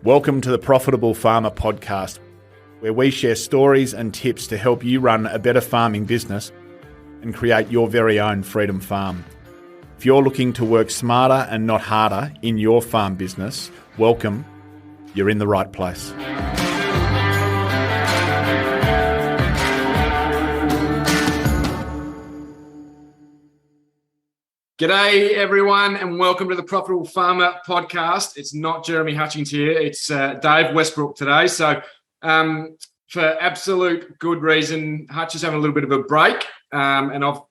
Welcome to the Profitable Farmer podcast, where we share stories and tips to help you run a better farming business and create your very own freedom farm. If you're looking to work smarter and not harder in your farm business, welcome. You're in the right place. G'day everyone and welcome to the Profitable Farmer podcast. It's not Jeremy Hutchings here, it's Dave Westbrook today. So for absolute good reason, Hutch is having a little bit of a break and off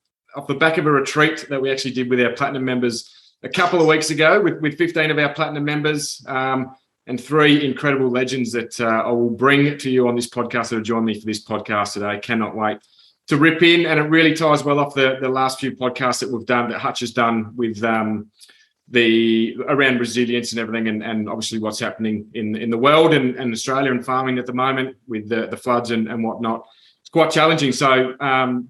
the back of a retreat that we actually did with our Platinum members a couple of weeks ago with 15 of our Platinum members and three incredible legends that I will bring to you on this podcast that have joined me for this podcast today. Cannot wait to rip in, and it really ties well off the last few podcasts that we've done, that Hutch has done with around resilience and everything, and obviously what's happening in the world and Australia and farming at the moment with the floods and whatnot. It's quite challenging. So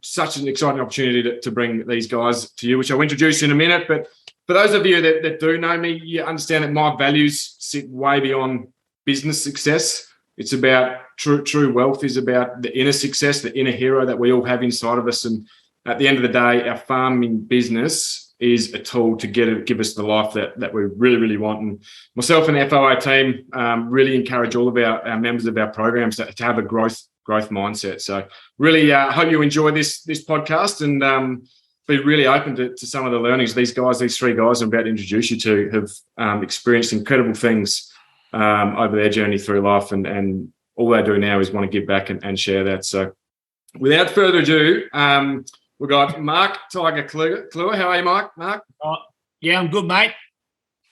such an exciting opportunity to bring these guys to you, which I'll introduce in a minute. But for those of you that do know me, you understand that my values sit way beyond business success. It's about true wealth is about the inner success, the inner hero that we all have inside of us. And at the end of the day, our farming business is a tool to give us the life that we really, really want. And myself and the FOA team really encourage all of our members of our programs to have a growth mindset. So really hope you enjoy this podcast and be really open to some of the learnings. These three guys I'm about to introduce you to have experienced incredible things over their journey through life, and all they do now is want to give back and share that. So without further ado, we've got Mark Tiger Kluwer. How are you, Mark? Yeah, I'm good, mate.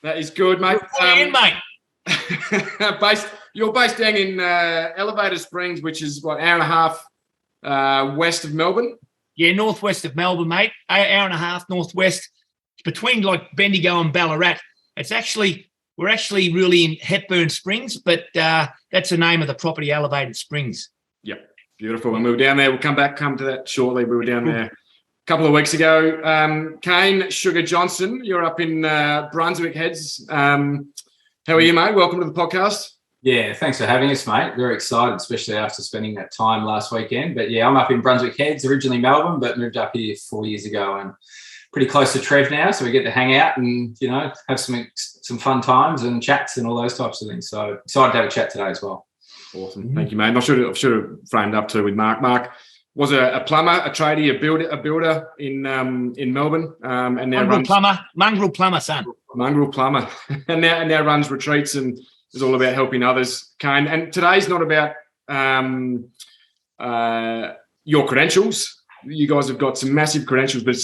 That is good, mate. Mate. You're based down in Elevator Springs, which is what, hour and a half west of Melbourne? Yeah, northwest of Melbourne, mate. Hour and a half northwest, between like Bendigo and Ballarat. We're actually really in Hepburn Springs, but that's the name of the property, Elevated Springs. Yep, beautiful. And we were down there. We'll come to that shortly. We were down there a couple of weeks ago. Kane Johnson, you're up in Brunswick Heads. How are you, mate? Welcome to the podcast. Yeah, thanks for having us, mate. Very excited, especially after spending that time last weekend. But yeah, I'm up in Brunswick Heads, originally Melbourne, but moved up here 4 years ago and pretty close to Trev now, so we get to hang out and, have some fun times and chats and all those types of things. So excited to have a chat today as well. Awesome. Thank you, mate. I should have framed up too with Mark. Mark was a plumber, a tradie, a builder in Melbourne. And now mongrel plumber, son. Mongrel plumber. and now runs retreats and is all about helping others, Kane. And today's not about your credentials. You guys have got some massive credentials, but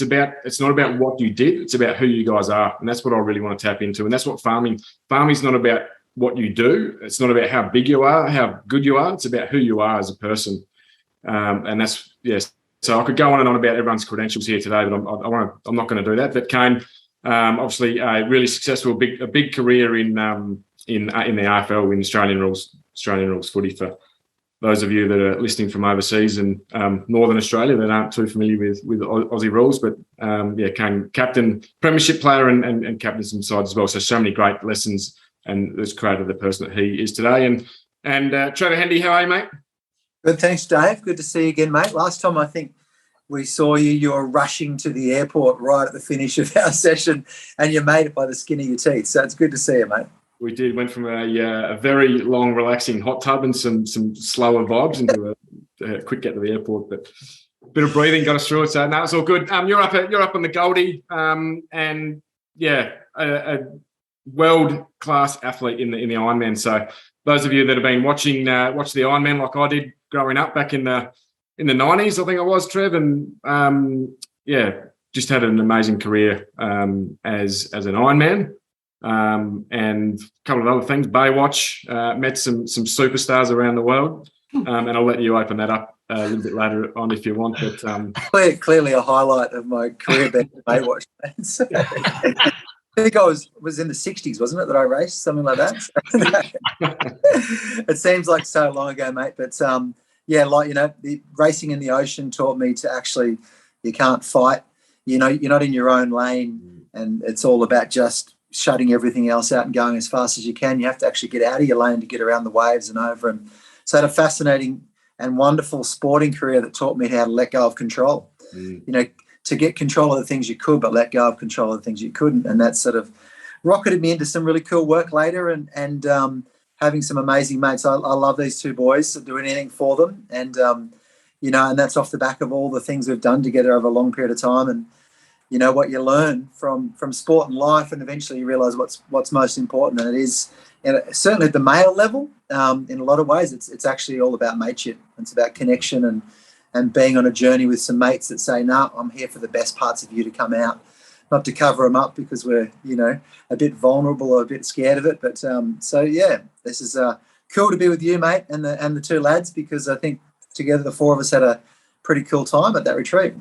it's not about what you did. It's about who you guys are. And that's what I really want to tap into. And that's what farming's not about what you do. It's not about how big you are, how good you are. It's about who you are as a person. And that's, yes. So I could go on and on about everyone's credentials here today, but I'm not going to do that. But Kane, obviously a really successful, a big career in the AFL, in Australian rules footy, for those of you that are listening from overseas and Northern Australia that aren't too familiar with Aussie rules. But Kane, captain, premiership player and captain some sides as well. So many great lessons, and has created the person that he is today. And Trevor Hendy, how are you, mate? Good, thanks, Dave. Good to see you again, mate. Last time I think we saw you were rushing to the airport right at the finish of our session, and you made it by the skin of your teeth. So it's good to see you, mate. We did. Went from a very long, relaxing hot tub and some slower vibes into a quick get to the airport, but a bit of breathing got us through it. So no, it's all good. You're up on the Goldie, and a world-class athlete in the Ironman. So those of you that have been watching the Ironman like I did growing up back in the 90s, I think I was, Trev, and just had an amazing career as an Ironman. And a couple of other things, Baywatch, met some superstars around the world, and I'll let you open that up a little bit later on if you want. But clearly a highlight of my career being Baywatch. So, I think I was in the 60s, wasn't it, that I raced, something like that? It seems like so long ago, mate. But the racing in the ocean taught me to actually, you can't fight. You're not in your own lane, and it's all about just shutting everything else out and going as fast as you can. You have to actually get out of your lane to get around the waves and over. And so I had a fascinating and wonderful sporting career that taught me how to let go of control. To get control of the things you could, but let go of control of the things you couldn't. And that sort of rocketed me into some really cool work later and having some amazing mates. I love these two boys. I'd do anything for them. And, and that's off the back of all the things we've done together over a long period of time. And, what you learn from sport and life, and eventually you realise what's most important. And it is, certainly at the male level, in a lot of ways, it's actually all about mateship. It's about connection and being on a journey with some mates that say, no, I'm here for the best parts of you to come out, not to cover them up because we're, a bit vulnerable or a bit scared of it. But this is cool to be with you, mate, and the two lads, because I think together the four of us had a pretty cool time at that retreat.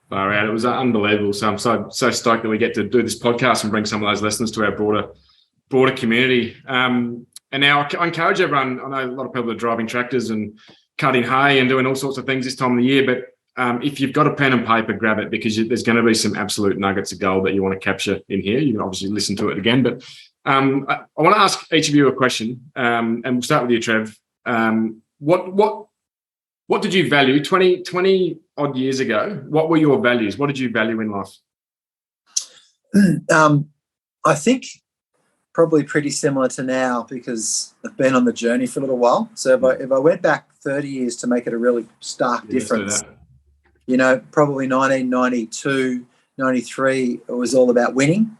Far out. It was unbelievable. So I'm so stoked that we get to do this podcast and bring some of those lessons to our broader community. And now I encourage everyone. I know a lot of people are driving tractors and cutting hay and doing all sorts of things this time of the year, but if you've got a pen and paper, grab it, because there's going to be some absolute nuggets of gold that you want to capture in here. You can obviously listen to it again, but I want to ask each of you a question, and we'll start with you, Trev. What did you value 20 odd years ago? What were your values? What did you value in life? I think probably pretty similar to now, because I've been on the journey for a little while. So if I went back 30 years to make it a really stark difference, probably 1992, 93, it was all about winning.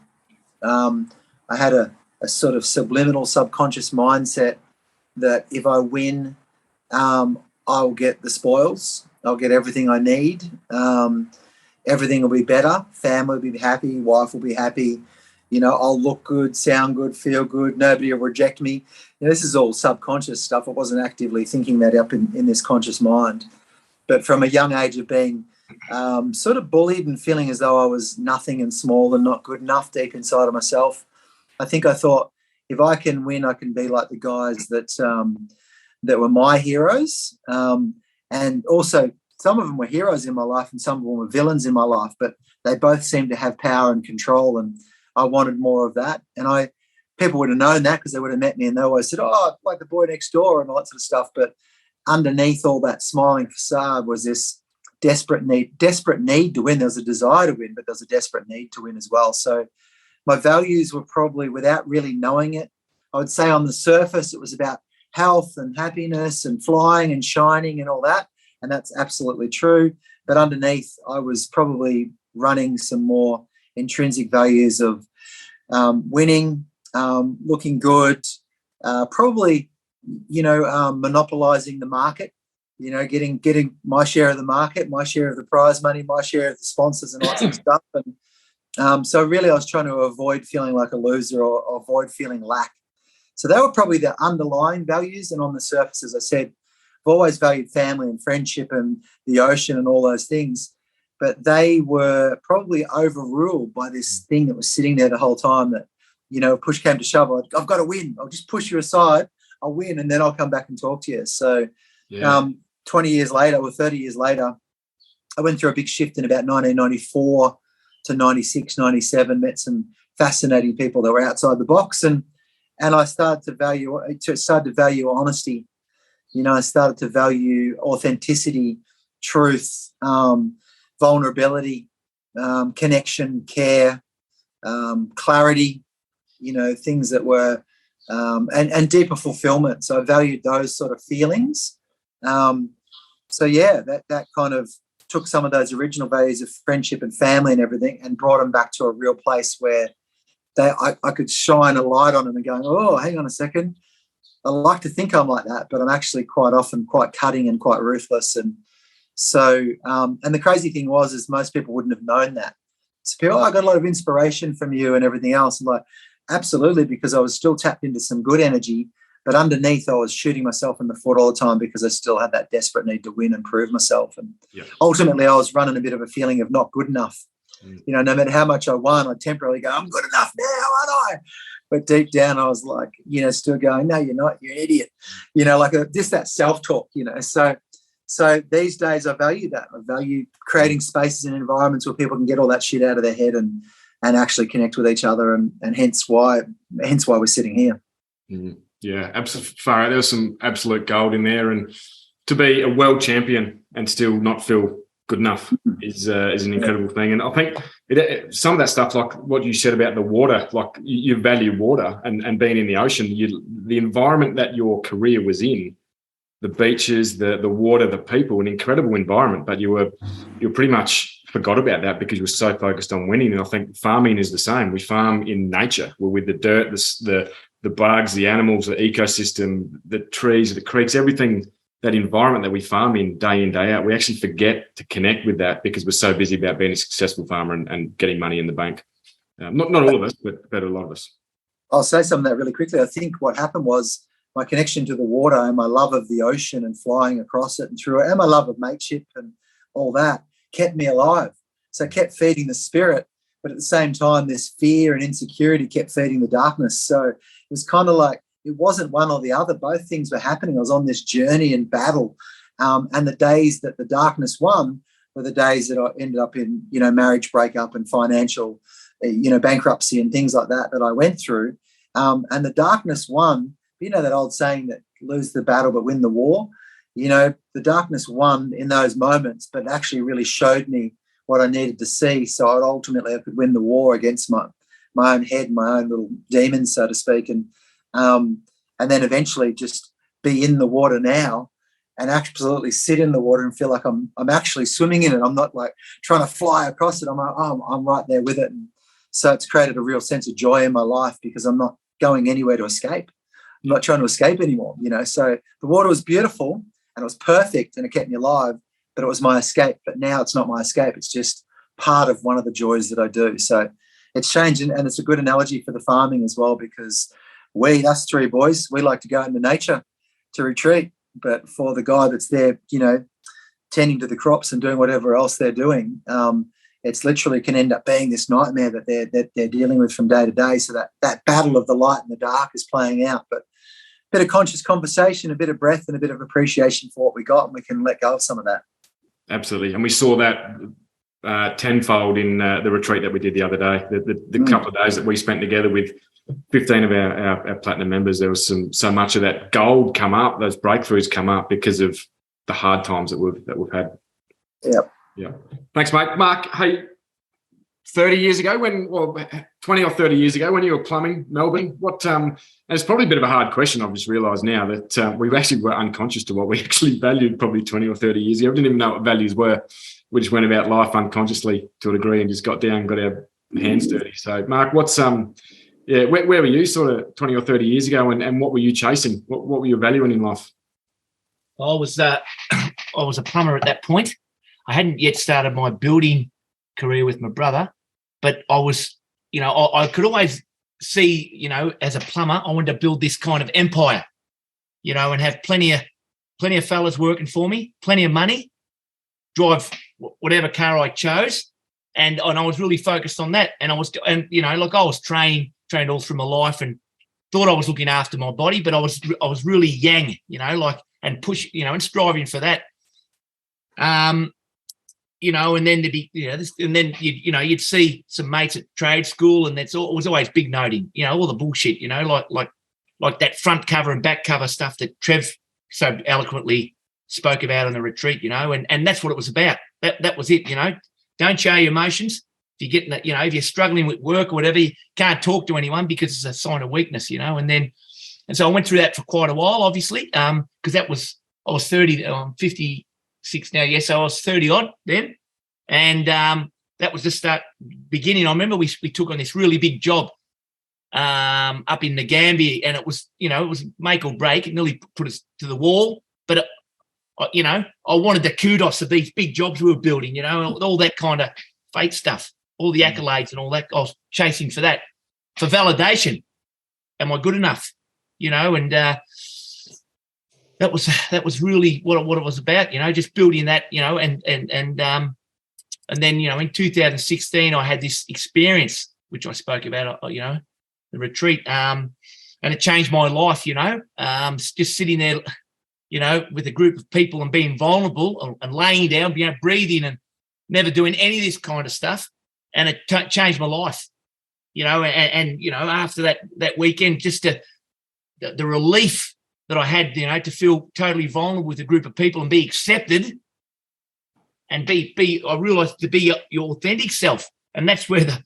I had a sort of subliminal subconscious mindset that if I win, I'll get the spoils. I'll get everything I need. Everything will be better. Family will be happy. Wife will be happy. I'll look good, sound good, feel good. Nobody will reject me. This is all subconscious stuff. I wasn't actively thinking that up in this conscious mind. But from a young age of being sort of bullied and feeling as though I was nothing and small and not good enough deep inside of myself, I think I thought, if I can win, I can be like the guys that were my heroes. And also, some of them were heroes in my life and some of them were villains in my life, but they both seemed to have power and control, and I wanted more of that. And people would have known that because they would have met me and they always said, oh, like the boy next door and all that sort of stuff. But underneath all that smiling facade was this desperate need to win. There was a desire to win, but there was a desperate need to win as well. So my values were probably, without really knowing it, I would say on the surface it was about health and happiness and flying and shining and all that. And that's absolutely true. But underneath, I was probably running some more intrinsic values of winning, looking good, probably, monopolizing the market, getting my share of the market, my share of the prize money, my share of the sponsors and all that sort of stuff. And so really I was trying to avoid feeling like a loser or avoid feeling lack. So they were probably the underlying values. And on the surface, as I said, I've always valued family and friendship and the ocean and all those things. But they were probably overruled by this thing that was sitting there the whole time that, push came to shove. I've got to win. I'll just push you aside. I'll win, and then I'll come back and talk to you. So 20 years later or 30 years later, I went through a big shift in about 1994 to 96, 97, met some fascinating people that were outside the box. And I started to value honesty. I started to value authenticity, truth, vulnerability, connection, care, clarity, things that were, and deeper fulfillment. So I valued those sort of feelings. That kind of took some of those original values of friendship and family and everything and brought them back to a real place where I could shine a light on them and going, oh, hang on a second. I like to think I'm like that, but I'm actually quite often quite cutting and quite ruthless. And so, and the crazy thing is most people wouldn't have known that. So people, I got a lot of inspiration from you and everything else. I'm like, absolutely, because I was still tapped into some good energy, but underneath I was shooting myself in the foot all the time because I still had that desperate need to win and prove myself. And ultimately I was running a bit of a feeling of not good enough. No matter how much I won, I'd temporarily go, I'm good enough now, aren't I? But deep down, I was like, still going, no, you're not, you're an idiot. Just that self-talk, So these days I value that. I value creating spaces and environments where people can get all that shit out of their head and actually connect with each other, and hence why we're sitting here. Yeah, absolutely. Far out. There was some absolute gold in there, and to be a world champion and still not feel good enough is an incredible thing. And I think some of that stuff, like what you said about the water, like you value water and being in the ocean, the environment that your career was in, the beaches, the water, the people, an incredible environment, but you pretty much forgot about that because you were so focused on winning. And I think farming is the same. We farm in nature. We're with the dirt, the bugs, the animals, the ecosystem, the trees, the creeks, everything. That environment that we farm in, day out, we actually forget to connect with that because we're so busy about being a successful farmer and getting money in the bank. Not all of us, but a lot of us. I'll say some of that really quickly. I think what happened was my connection to the water and my love of the ocean and flying across it and through it, and my love of mateship and all that kept me alive. So it kept feeding the spirit, but at the same time, this fear and insecurity kept feeding the darkness. So it was kind of like, it wasn't one or the other. Both things were happening. I was on this journey and battle. And the days that the darkness won were the days that I ended up in, marriage breakup and financial, bankruptcy and things like that I went through. And the darkness won. That old saying that lose the battle but win the war? The darkness won in those moments, but actually really showed me what I needed to see. So I could win the war against my own head, my own little demons, so to speak. And then eventually just be in the water now and absolutely sit in the water and feel like I'm actually swimming in it. I'm not like trying to fly across it. I'm like, I'm right there with it. And so it's created a real sense of joy in my life because I'm not going anywhere to escape. I'm not trying to escape anymore, So the water was beautiful and it was perfect and it kept me alive, but it was my escape. But now it's not my escape. It's just part of one of the joys that I do. So it's changing, and it's a good analogy for the farming as well because us three boys, we like to go into nature to retreat. But for the guy that's there, tending to the crops and doing whatever else they're doing, it's literally can end up being this nightmare that they're dealing with from day to day. So that battle of the light and the dark is playing out. But a bit of conscious conversation, a bit of breath, and a bit of appreciation for what we got, and we can let go of some of that. Absolutely. And we saw that tenfold in the retreat that we did the other day, the couple of days that we spent together with 15 of our platinum members. There was so much of that gold come up, those breakthroughs come up because of the hard times that we've had. Yeah. Thanks, mate. Mark, hey, 20 or 30 years ago when you were plumbing Melbourne, and it's probably a bit of a hard question. I've just realised now that we actually were unconscious to what we actually valued probably 20 or 30 years ago. We didn't even know what values were. We just went about life unconsciously to a degree and just got our hands dirty. So, Mark, where were you sort of 20 or 30 years ago and what were you chasing? What were you valuing in life? I was a plumber at that point. I hadn't yet started my building career with my brother, but I was, I could always see, as a plumber, I wanted to build this kind of empire, and have plenty of fellas working for me, plenty of money, drive whatever car I chose. And I was really focused on that. And I was trained all through my life and thought I was looking after my body, but I was really yang, and push, and striving for that. And then you'd see some mates at trade school, and it was always big noting, all the bullshit, like that front cover and back cover stuff that Trev so eloquently spoke about on the retreat, and that's what it was about. That was it, Don't show your emotions. If you're getting if you're struggling with work or whatever, you can't talk to anyone because it's a sign of weakness, and so I went through that for quite a while, obviously, because I was 30, I'm 56 now, so I was 30 odd then, and that was the start beginning. I remember we took on this really big job up in the Gambia, and it was make or break. It nearly put us to the wall, but I wanted the kudos of these big jobs we were building, all that kind of fake stuff, all the accolades and all that. I was chasing for that, for validation. Am I good enough? And that was really what it was about, just building that, and then, in 2016, I had this experience, which I spoke about, the retreat, and it changed my life, just sitting there, with a group of people and being vulnerable and laying down, breathing and never doing any of this kind of stuff. And it changed my life. you know, and you know, after that weekend, just the relief that I had, you know, to feel totally vulnerable with a group of people and be accepted, and I realised to be your authentic self, and that's where the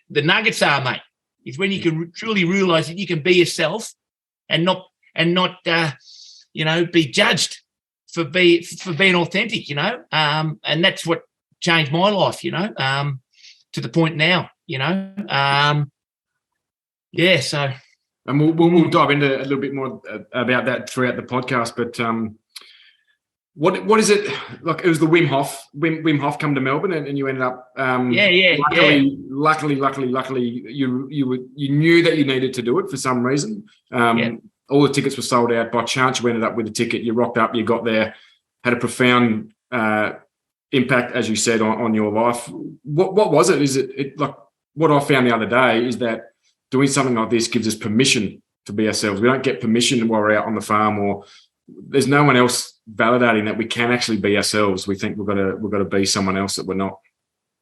nuggets are, mate. Is when you can truly realise that you can be yourself, and not you know, be judged for being authentic, you know, and that's what changed my life, you know, to the point now, you know, yeah. So, and we'll dive into a little bit more about that throughout the podcast. But what is it like? It was the Wim Hof come to Melbourne, and you ended up luckily you knew that you needed to do it for some reason. All the tickets were sold out. By chance, you ended up with a ticket. You rocked up. You got there. Had a profound impact, as you said, on your life. What was it? Is it like what I found the other day is that doing something like this gives us permission to be ourselves. We don't get permission while we're out on the farm, or there's no one else validating that we can actually be ourselves. We think we've got to be someone else that we're not.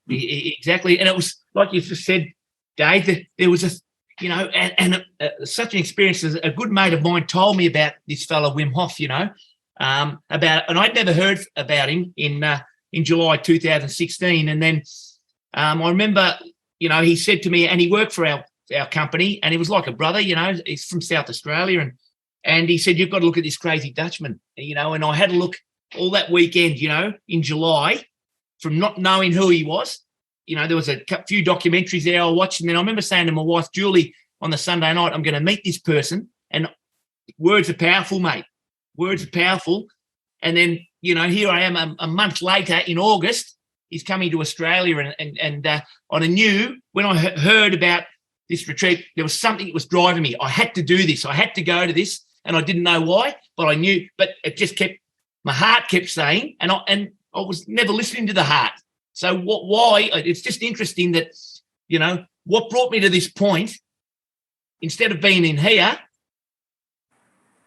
Exactly, and it was like you just said, Dave. That there was a, you know, and such an experience. As a good mate of mine told me about this fellow Wim Hof, you know, and I'd never heard about him in July 2016. And then I remember, you know, he said to me, and he worked for our company, and he was like a brother, you know, he's from South Australia, and he said, you've got to look at this crazy Dutchman, you know, and I had a look all that weekend, you know, in July, from not knowing who he was. You know, there was a few documentaries there I watched, and then I remember saying to my wife, Julie, on the Sunday night, I'm going to meet this person, and words are powerful, mate. Words are powerful. And then, you know, here I am a month later in August, he's coming to Australia, and I knew when I heard about this retreat, there was something that was driving me. I had to do this. I had to go to this, and I didn't know why, but I knew. But it just my heart kept saying, and I was never listening to the heart. So why? It's just interesting that, you know, what brought me to this point, instead of being in here,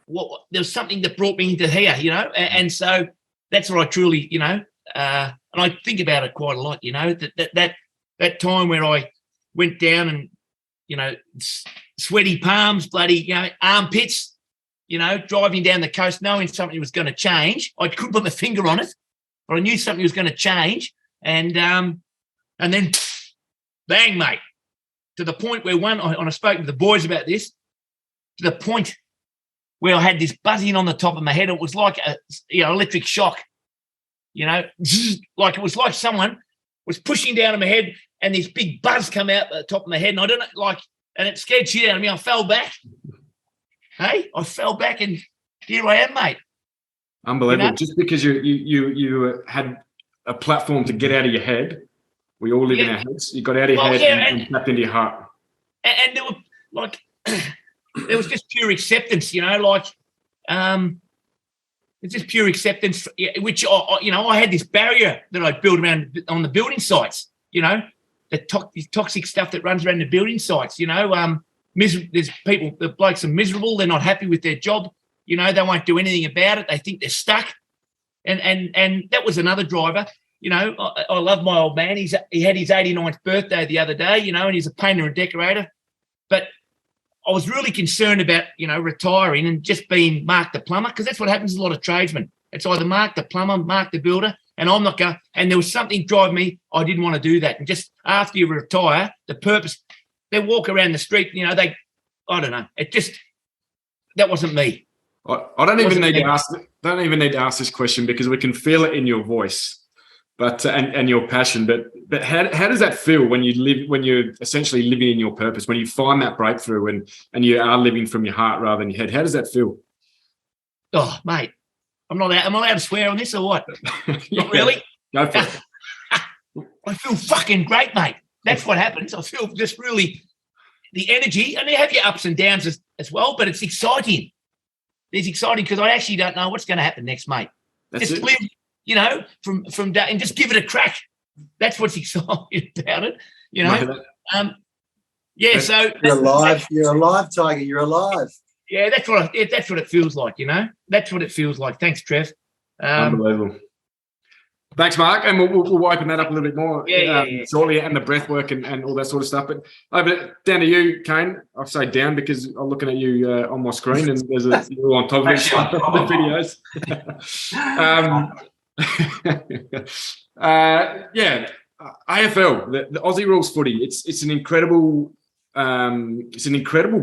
there was something that brought me into here, you know, and so that's what I truly, you know, and I think about it quite a lot, you know, that time where I went down and, you know, sweaty palms, bloody, you know, armpits, you know, driving down the coast, knowing something was going to change. I couldn't put my finger on it, but I knew something was going to change. And then, bang, mate, to the point where I spoke to the boys about this, to the point where I had this buzzing on the top of my head. It was like a, you know, electric shock, you know, like it was like someone was pushing down on my head, and this big buzz come out the top of my head, and I don't know, like, and it scared shit out of me. I fell back. Hey, I fell back, and here I am, mate. Unbelievable. You know? Just because you had a platform to get out of your head. We all live in our heads. You got out of your head and tapped into your heart. And there were like, there was just pure acceptance, you know, like, it's just pure acceptance, which, you know, I had this barrier that I built around on the building sites, you know, the toxic stuff that runs around the building sites, you know, there's people, the blokes are miserable. They're not happy with their job. You know, they won't do anything about it. They think they're stuck. And that was another driver. You know, I love my old man. He had his 89th birthday the other day, you know, and he's a painter and decorator. But I was really concerned about, you know, retiring and just being Mark the plumber, because that's what happens to a lot of tradesmen. It's either Mark the plumber, Mark the builder, and I'm not going. And there was something driving me. I didn't want to do that. And just after you retire, the purpose, they walk around the street, you know, I don't know. That wasn't me. I don't even need to ask this question, because we can feel it in your voice, but and your passion. But how does that feel when you're essentially living in your purpose, when you find that breakthrough and you are living from your heart rather than your head? How does that feel? Oh, mate, am I allowed to swear on this or what? Yeah, not really. Go for it. I feel fucking great, mate. That's what happens. I feel just really the energy, and you have your ups and downs as well, but it's exciting. It's exciting because I actually don't know what's going to happen next, mate. That's just it. live, you know, from day and just give it a crack. That's what's exciting about it, you know. Yeah, so you're alive. You're alive, Tiger. You're alive. Yeah, that's what it feels like, you know. That's what it feels like. Thanks, Trev. Unbelievable. Thanks, Mark. And we'll open that up a little bit more shortly, and the breath work and all that sort of stuff. But over down to you, Kane. I say down because I'm looking at you on my screen, and you're on top of it, the videos. AFL, the Aussie rules footy. It's an incredible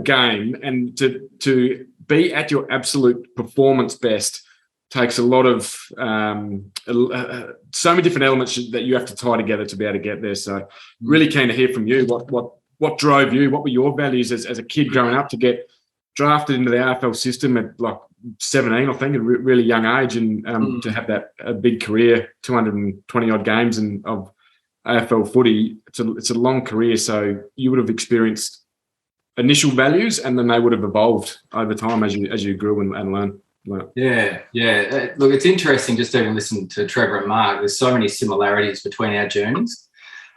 game, and to be at your absolute performance best takes a lot of so many different elements that you have to tie together to be able to get there. So really keen to hear from you. What drove you? What were your values as a kid growing up to get drafted into the AFL system at like 17, I think, at a really young age, and to have a big career, 220 odd games of AFL footy. It's a long career, so you would have experienced initial values, and then they would have evolved over time as you grew and learned. Yeah. Look, it's interesting just to even listen to Trevor and Mark. There's so many similarities between our journeys,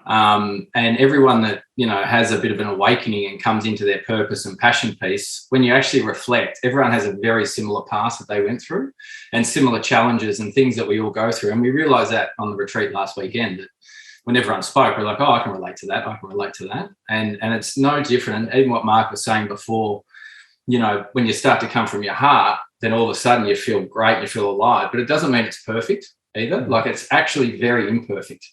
and everyone that has a bit of an awakening and comes into their purpose and passion piece. When you actually reflect, everyone has a very similar path that they went through, and similar challenges and things that we all go through. And we realised that on the retreat last weekend. That when everyone spoke, we're like, oh, I can relate to that. I can relate to that, and it's no different. Even what Mark was saying before, when you start to come from your heart, then all of a sudden you feel great, you feel alive. But it doesn't mean it's perfect either. Like, it's actually very imperfect.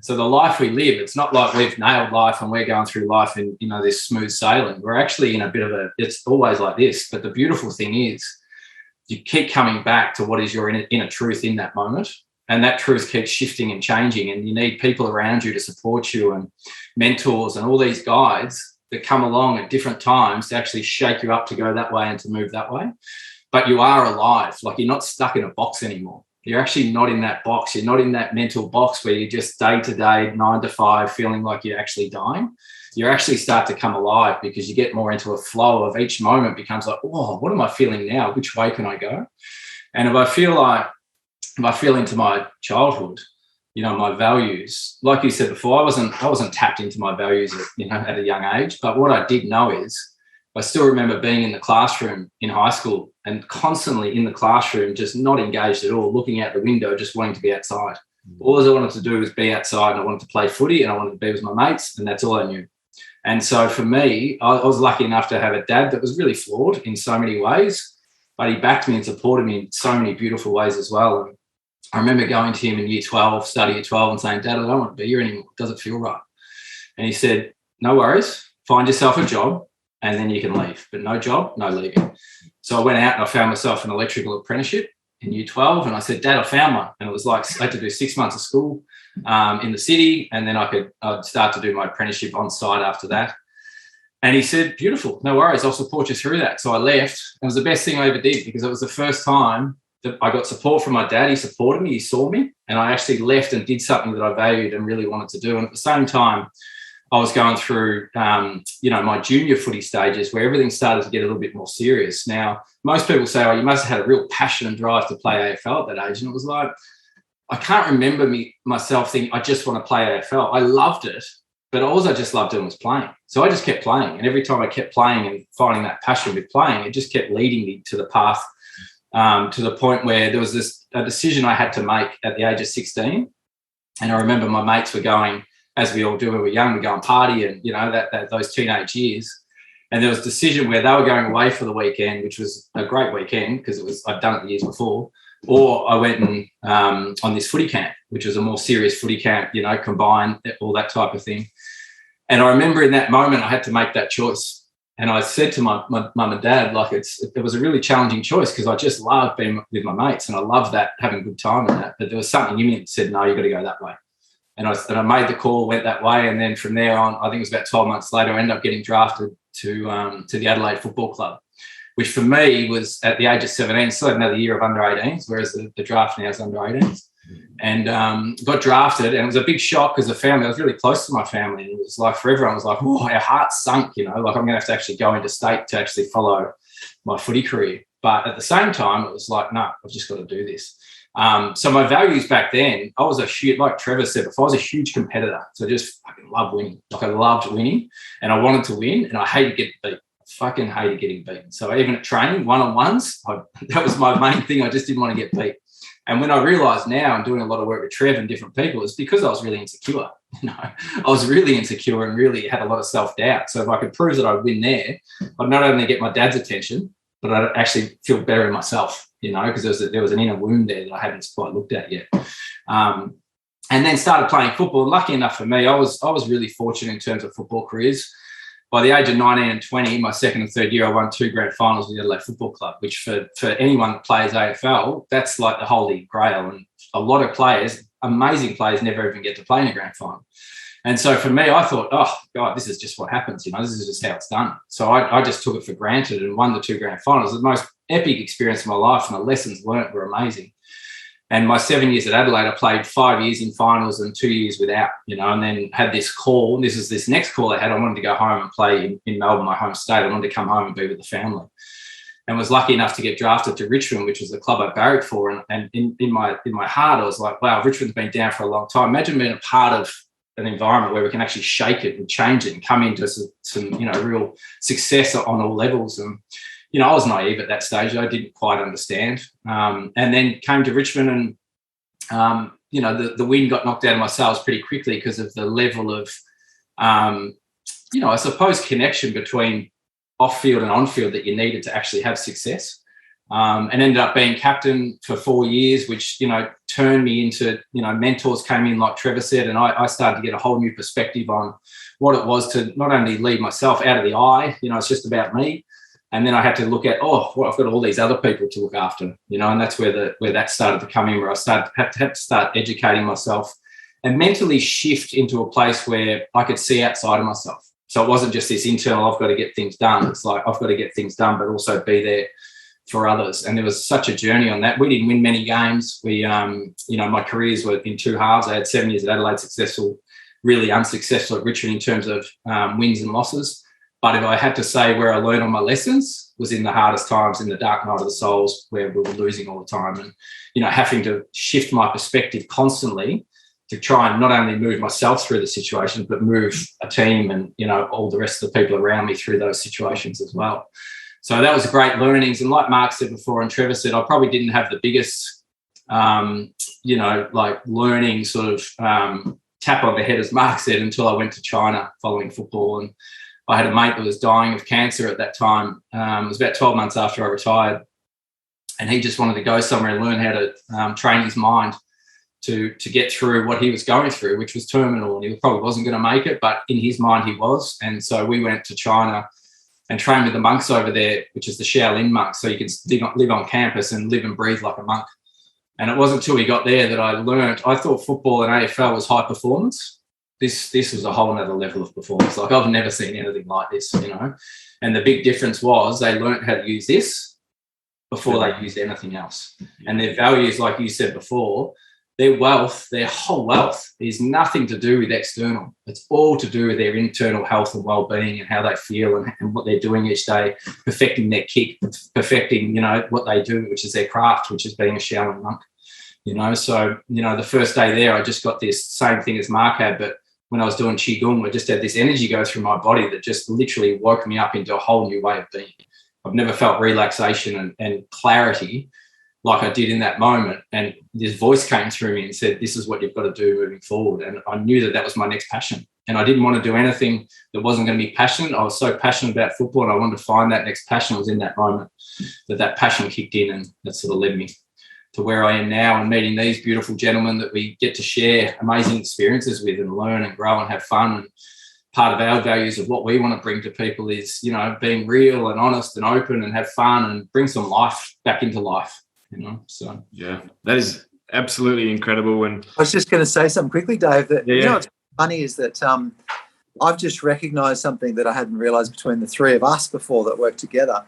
So the life we live, it's not like we've nailed life and we're going through life in, this smooth sailing. We're actually in a bit of it's always like this. But the beautiful thing is you keep coming back to what is your inner truth in that moment. And that truth keeps shifting and changing. And you need people around you to support you, and mentors and all these guides that come along at different times to actually shake you up to go that way and to move that way. But you are alive. Like, you're not stuck in a box anymore. You're actually not in that box. You're not in that mental box where you just day to day, 9 to 5, feeling like you're actually dying. You actually start to come alive because you get more into a flow of each moment becomes like, oh, what am I feeling now? Which way can I go? And if I feel into my childhood, my values, like you said before, I wasn't tapped into my values at a young age. But what I did know is I still remember being in the classroom in high school and constantly in the classroom, just not engaged at all, looking out the window, just wanting to be outside. All I wanted to do was be outside, and I wanted to play footy, and I wanted to be with my mates, and that's all I knew. And so for me, I was lucky enough to have a dad that was really flawed in so many ways, but he backed me and supported me in so many beautiful ways as well. And I remember going to him in year 12, study year 12, and saying, Dad, I don't want to be here anymore. Does it feel right? And he said, no worries, find yourself a job and then you can leave. But no job, no leaving. So I went out and I found myself an electrical apprenticeship in year 12. And I said, Dad, I found one. And it was like I had to do 6 months of school in the city. And then I'd start to do my apprenticeship on site after that. And he said, beautiful, no worries, I'll support you through that. So I left. It was the best thing I ever did because it was the first time that I got support from my dad. He supported me, he saw me, and I actually left and did something that I valued and really wanted to do. And at the same time, I was going through, my junior footy stages where everything started to get a little bit more serious. Now, most people say, oh, you must have had a real passion and drive to play AFL at that age. And it was like, I can't remember myself thinking, I just want to play AFL. I loved it, but all I just loved doing was playing. So I just kept playing. And every time I kept playing and finding that passion with playing, it just kept leading me to the path to the point where there was a decision I had to make at the age of 16. And I remember my mates were going, as we all do when we're young, we go and party and, those teenage years. And there was a decision where they were going away for the weekend, which was a great weekend because I'd done it the years before. Or I went and on this footy camp, which was a more serious footy camp, combined, all that type of thing. And I remember in that moment, I had to make that choice. And I said to my mum and dad, it was a really challenging choice because I just loved being with my mates and I loved that, having a good time and that. But there was something in me that said, no, you've got to go that way. And I made the call, went that way. And then from there on, I think it was about 12 months later, I ended up getting drafted to the Adelaide Football Club, which for me was at the age of 17, still had another year of under 18s, whereas the draft now is under 18s. And got drafted, and it was a big shock because the family, I was really close to my family, and it was like for everyone, it was like, oh, our hearts sunk, like I'm going to have to actually go into state to actually follow my footy career. But at the same time, it was like, no, I've just got to do this. So my values back then, I was like Trevor said before, I was a huge competitor. So I just fucking loved winning. I loved winning and I wanted to win and I hated getting beat. I fucking hated getting beaten. So even at training, one-on-ones, that was my main thing. I just didn't want to get beat. And when I realised now I'm doing a lot of work with Trev and different people, it's because I was really insecure. I was really insecure and really had a lot of self-doubt. So if I could prove that I'd win there, I'd not only get my dad's attention, but I'd actually feel better in myself, because there was an inner wound there that I hadn't quite looked at yet. And then started playing football. And lucky enough for me, I was really fortunate in terms of football careers. By the age of 19 and 20, my second and third year, I won 2 grand finals with the Adelaide Football Club, which for anyone that plays AFL, that's like the holy grail. And a lot of players, amazing players, never even get to play in a grand final. And so for me, I thought, oh, God, this is just what happens. This is just how it's done. So I just took it for granted and won the 2 grand finals. It was the most epic experience of my life, and the lessons learnt were amazing. And my 7 years at Adelaide, I played 5 years in finals and 2 years without, and then had this call. This next call I had. I wanted to go home and play in Melbourne, my home state. I wanted to come home and be with the family, and was lucky enough to get drafted to Richmond, which was the club I barracked for. And in my heart, I was like, wow, Richmond's been down for a long time. Imagine being a part of an environment where we can actually shake it and change it and come into some real success on all levels. And I was naive at that stage. I didn't quite understand. And then came to Richmond and, the wind got knocked out of my sails pretty quickly because of the level of, I suppose, connection between off-field and on-field that you needed to actually have success. And ended up being captain for 4 years, which, turned me into, mentors came in, like Trevor said, and I started to get a whole new perspective on what it was to not only lead myself out of the eye, it's just about me. And then I had to look at, I've got all these other people to look after, and that's where that started to come in, where I had to start educating myself and mentally shift into a place where I could see outside of myself. So it wasn't just this internal, I've got to get things done. It's like, I've got to get things done, but also be there for others. And there was such a journey on that. We didn't win many games. We, my careers were in 2 halves. I had 7 years at Adelaide, successful, really unsuccessful at Richmond in terms of wins and losses. But if I had to say where I learned all my lessons was in the hardest times, in the dark night of the souls, where we were losing all the time, and, having to shift my perspective constantly to try and not only move myself through the situation, but move a team and, all the rest of the people around me through those situations as well. So that was great learnings. And like Mark said before and Trevor said, I probably didn't have the biggest, learning sort of tap on the head, as Mark said, until I went to China following football. And I had a mate that was dying of cancer at that time. It was about 12 months after I retired. And he just wanted to go somewhere and learn how to train his mind to get through what he was going through, which was terminal. And he probably wasn't going to make it, but in his mind he was. And so we went to China and trained with the monks over there, which is the Shaolin monks. So you can live on campus and live and breathe like a monk. And it wasn't until we got there that I learned. I thought football and AFL was high performance. This was a whole other level of performance. Like, I've never seen anything like this, And the big difference was they learned how to use this before they used anything else. And their values, like you said before, their wealth, their whole wealth is nothing to do with external. It's all to do with their internal health and well-being and how they feel and what they're doing each day, perfecting their kick, perfecting, what they do, which is their craft, which is being a Shaolin monk, So, the first day there, I just got this same thing as Mark had, but when I was doing Qigong, I just had this energy go through my body that just literally woke me up into a whole new way of being. I've never felt relaxation and clarity like I did in that moment. And this voice came through me and said, this is what you've got to do moving forward. And I knew that was my next passion. And I didn't want to do anything that wasn't going to be passionate. I was so passionate about football, and I wanted to find that next passion. It was in that moment that passion kicked in, and that sort of led me to where I am now, and meeting these beautiful gentlemen that we get to share amazing experiences with and learn and grow and have fun. And part of our values of what we want to bring to people is, being real and honest and open and have fun and bring some life back into life. So yeah, that is absolutely incredible. And I was just going to say something quickly, Dave, that what's funny is that I've just recognized something that I hadn't realized between the three of us before that worked together,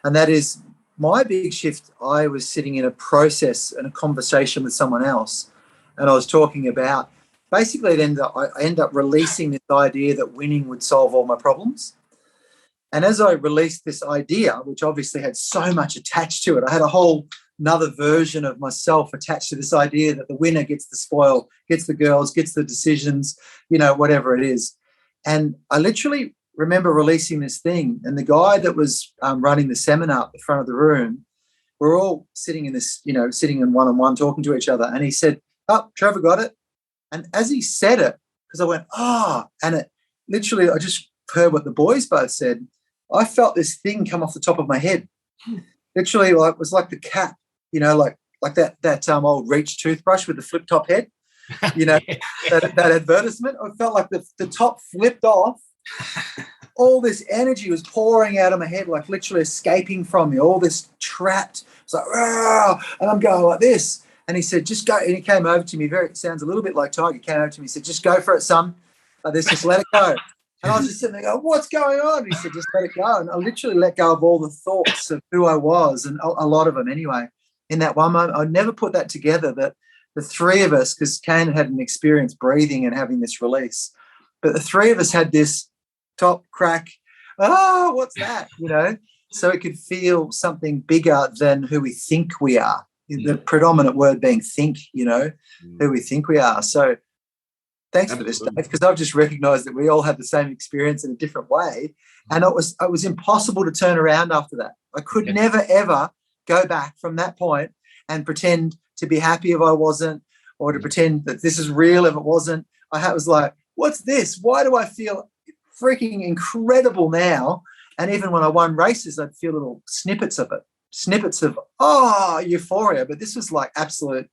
and that is my big shift. I was sitting in a process and a conversation with someone else, and I was talking about basically then I end up releasing this idea that winning would solve all my problems. And as I released this idea, which obviously had so much attached to it, I had a whole another version of myself attached to this idea that the winner gets the spoil, gets the girls, gets the decisions, whatever it is. And I literally remember releasing this thing, and the guy that was running the seminar at the front of the room we're all sitting in this, sitting in one-on-one talking to each other. And he said, "Oh, Trevor got it." And as he said it, because I went, and it literally, I just heard what the boys both said. I felt this thing come off the top of my head. Literally, like, it was like the cap, like that old Reach toothbrush with the flip top head, that advertisement. I felt like the top flipped off. All this energy was pouring out of my head, like literally escaping from me. All this trapped. It's like, and I'm going like this. And he said, "Just go." And he came over to me. Sounds a little bit like Tiger. He came over to me. He said, "Just go for it, son. Like this, just let it go." And I was just sitting there going, "What's going on?" And he said, "Just let it go." And I literally let go of all the thoughts of who I was, and a lot of them anyway. In that one moment, I never put that together, that the three of us, because Kane had an experience breathing and having this release, but the three of us had this top crack, what's that? So it could feel something bigger than who we think we are. The predominant word being think, who we think we are. So thanks for this, Dave, because I've just recognised that we all had the same experience in a different way. And it was impossible to turn around after that. I could never, ever go back from that point and pretend to be happy if I wasn't, or to pretend that this is real if it wasn't. I was like, what's this? Why do I feel freaking incredible now? And even when I won races, I'd feel little snippets of euphoria. But this was like absolute,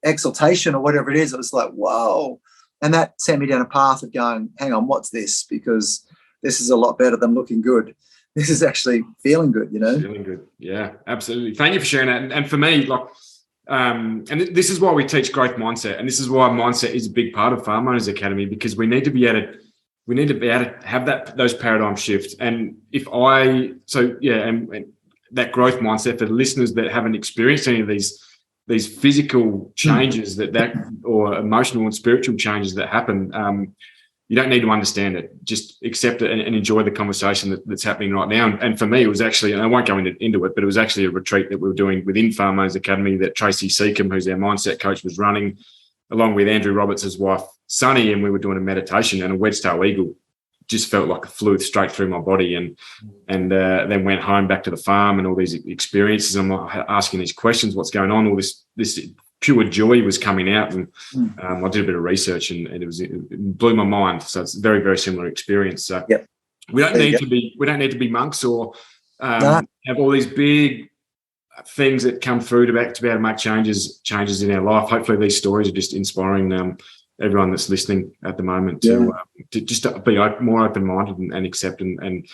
exaltation or whatever it is. It was like, whoa. And that sent me down a path of going, hang on, what's this? Because this is a lot better than looking good. This is actually feeling good, Feeling good. Yeah, absolutely. Thank you for sharing that. And for me, and this is why we teach growth mindset. And this is why mindset is a big part of Farm Owners Academy, because we need to be able to have those paradigm shifts. And and that growth mindset for the listeners that haven't experienced any of these physical changes or emotional and spiritual changes that happen, you don't need to understand it. Just accept it and enjoy the conversation that's happening right now. And for me, it was actually, and I won't go into it, but it was actually a retreat that we were doing within Farm Owners Academy that Tracy Seacombe, who's our mindset coach, was running, along with Andrew Roberts' wife, Sunny, and we were doing a meditation, and a wedge-tail eagle just felt like it flew straight through my body, and then went home back to the farm, and all these experiences. I'm asking these questions, what's going on? All this pure joy was coming out, and I did a bit of research, and it blew my mind. So it's a very, very similar experience. So we don't need to be monks or have all these big things that come through to be able to make changes in our life. Hopefully these stories are just inspiring everyone that's listening at the moment to just be more open-minded and accept and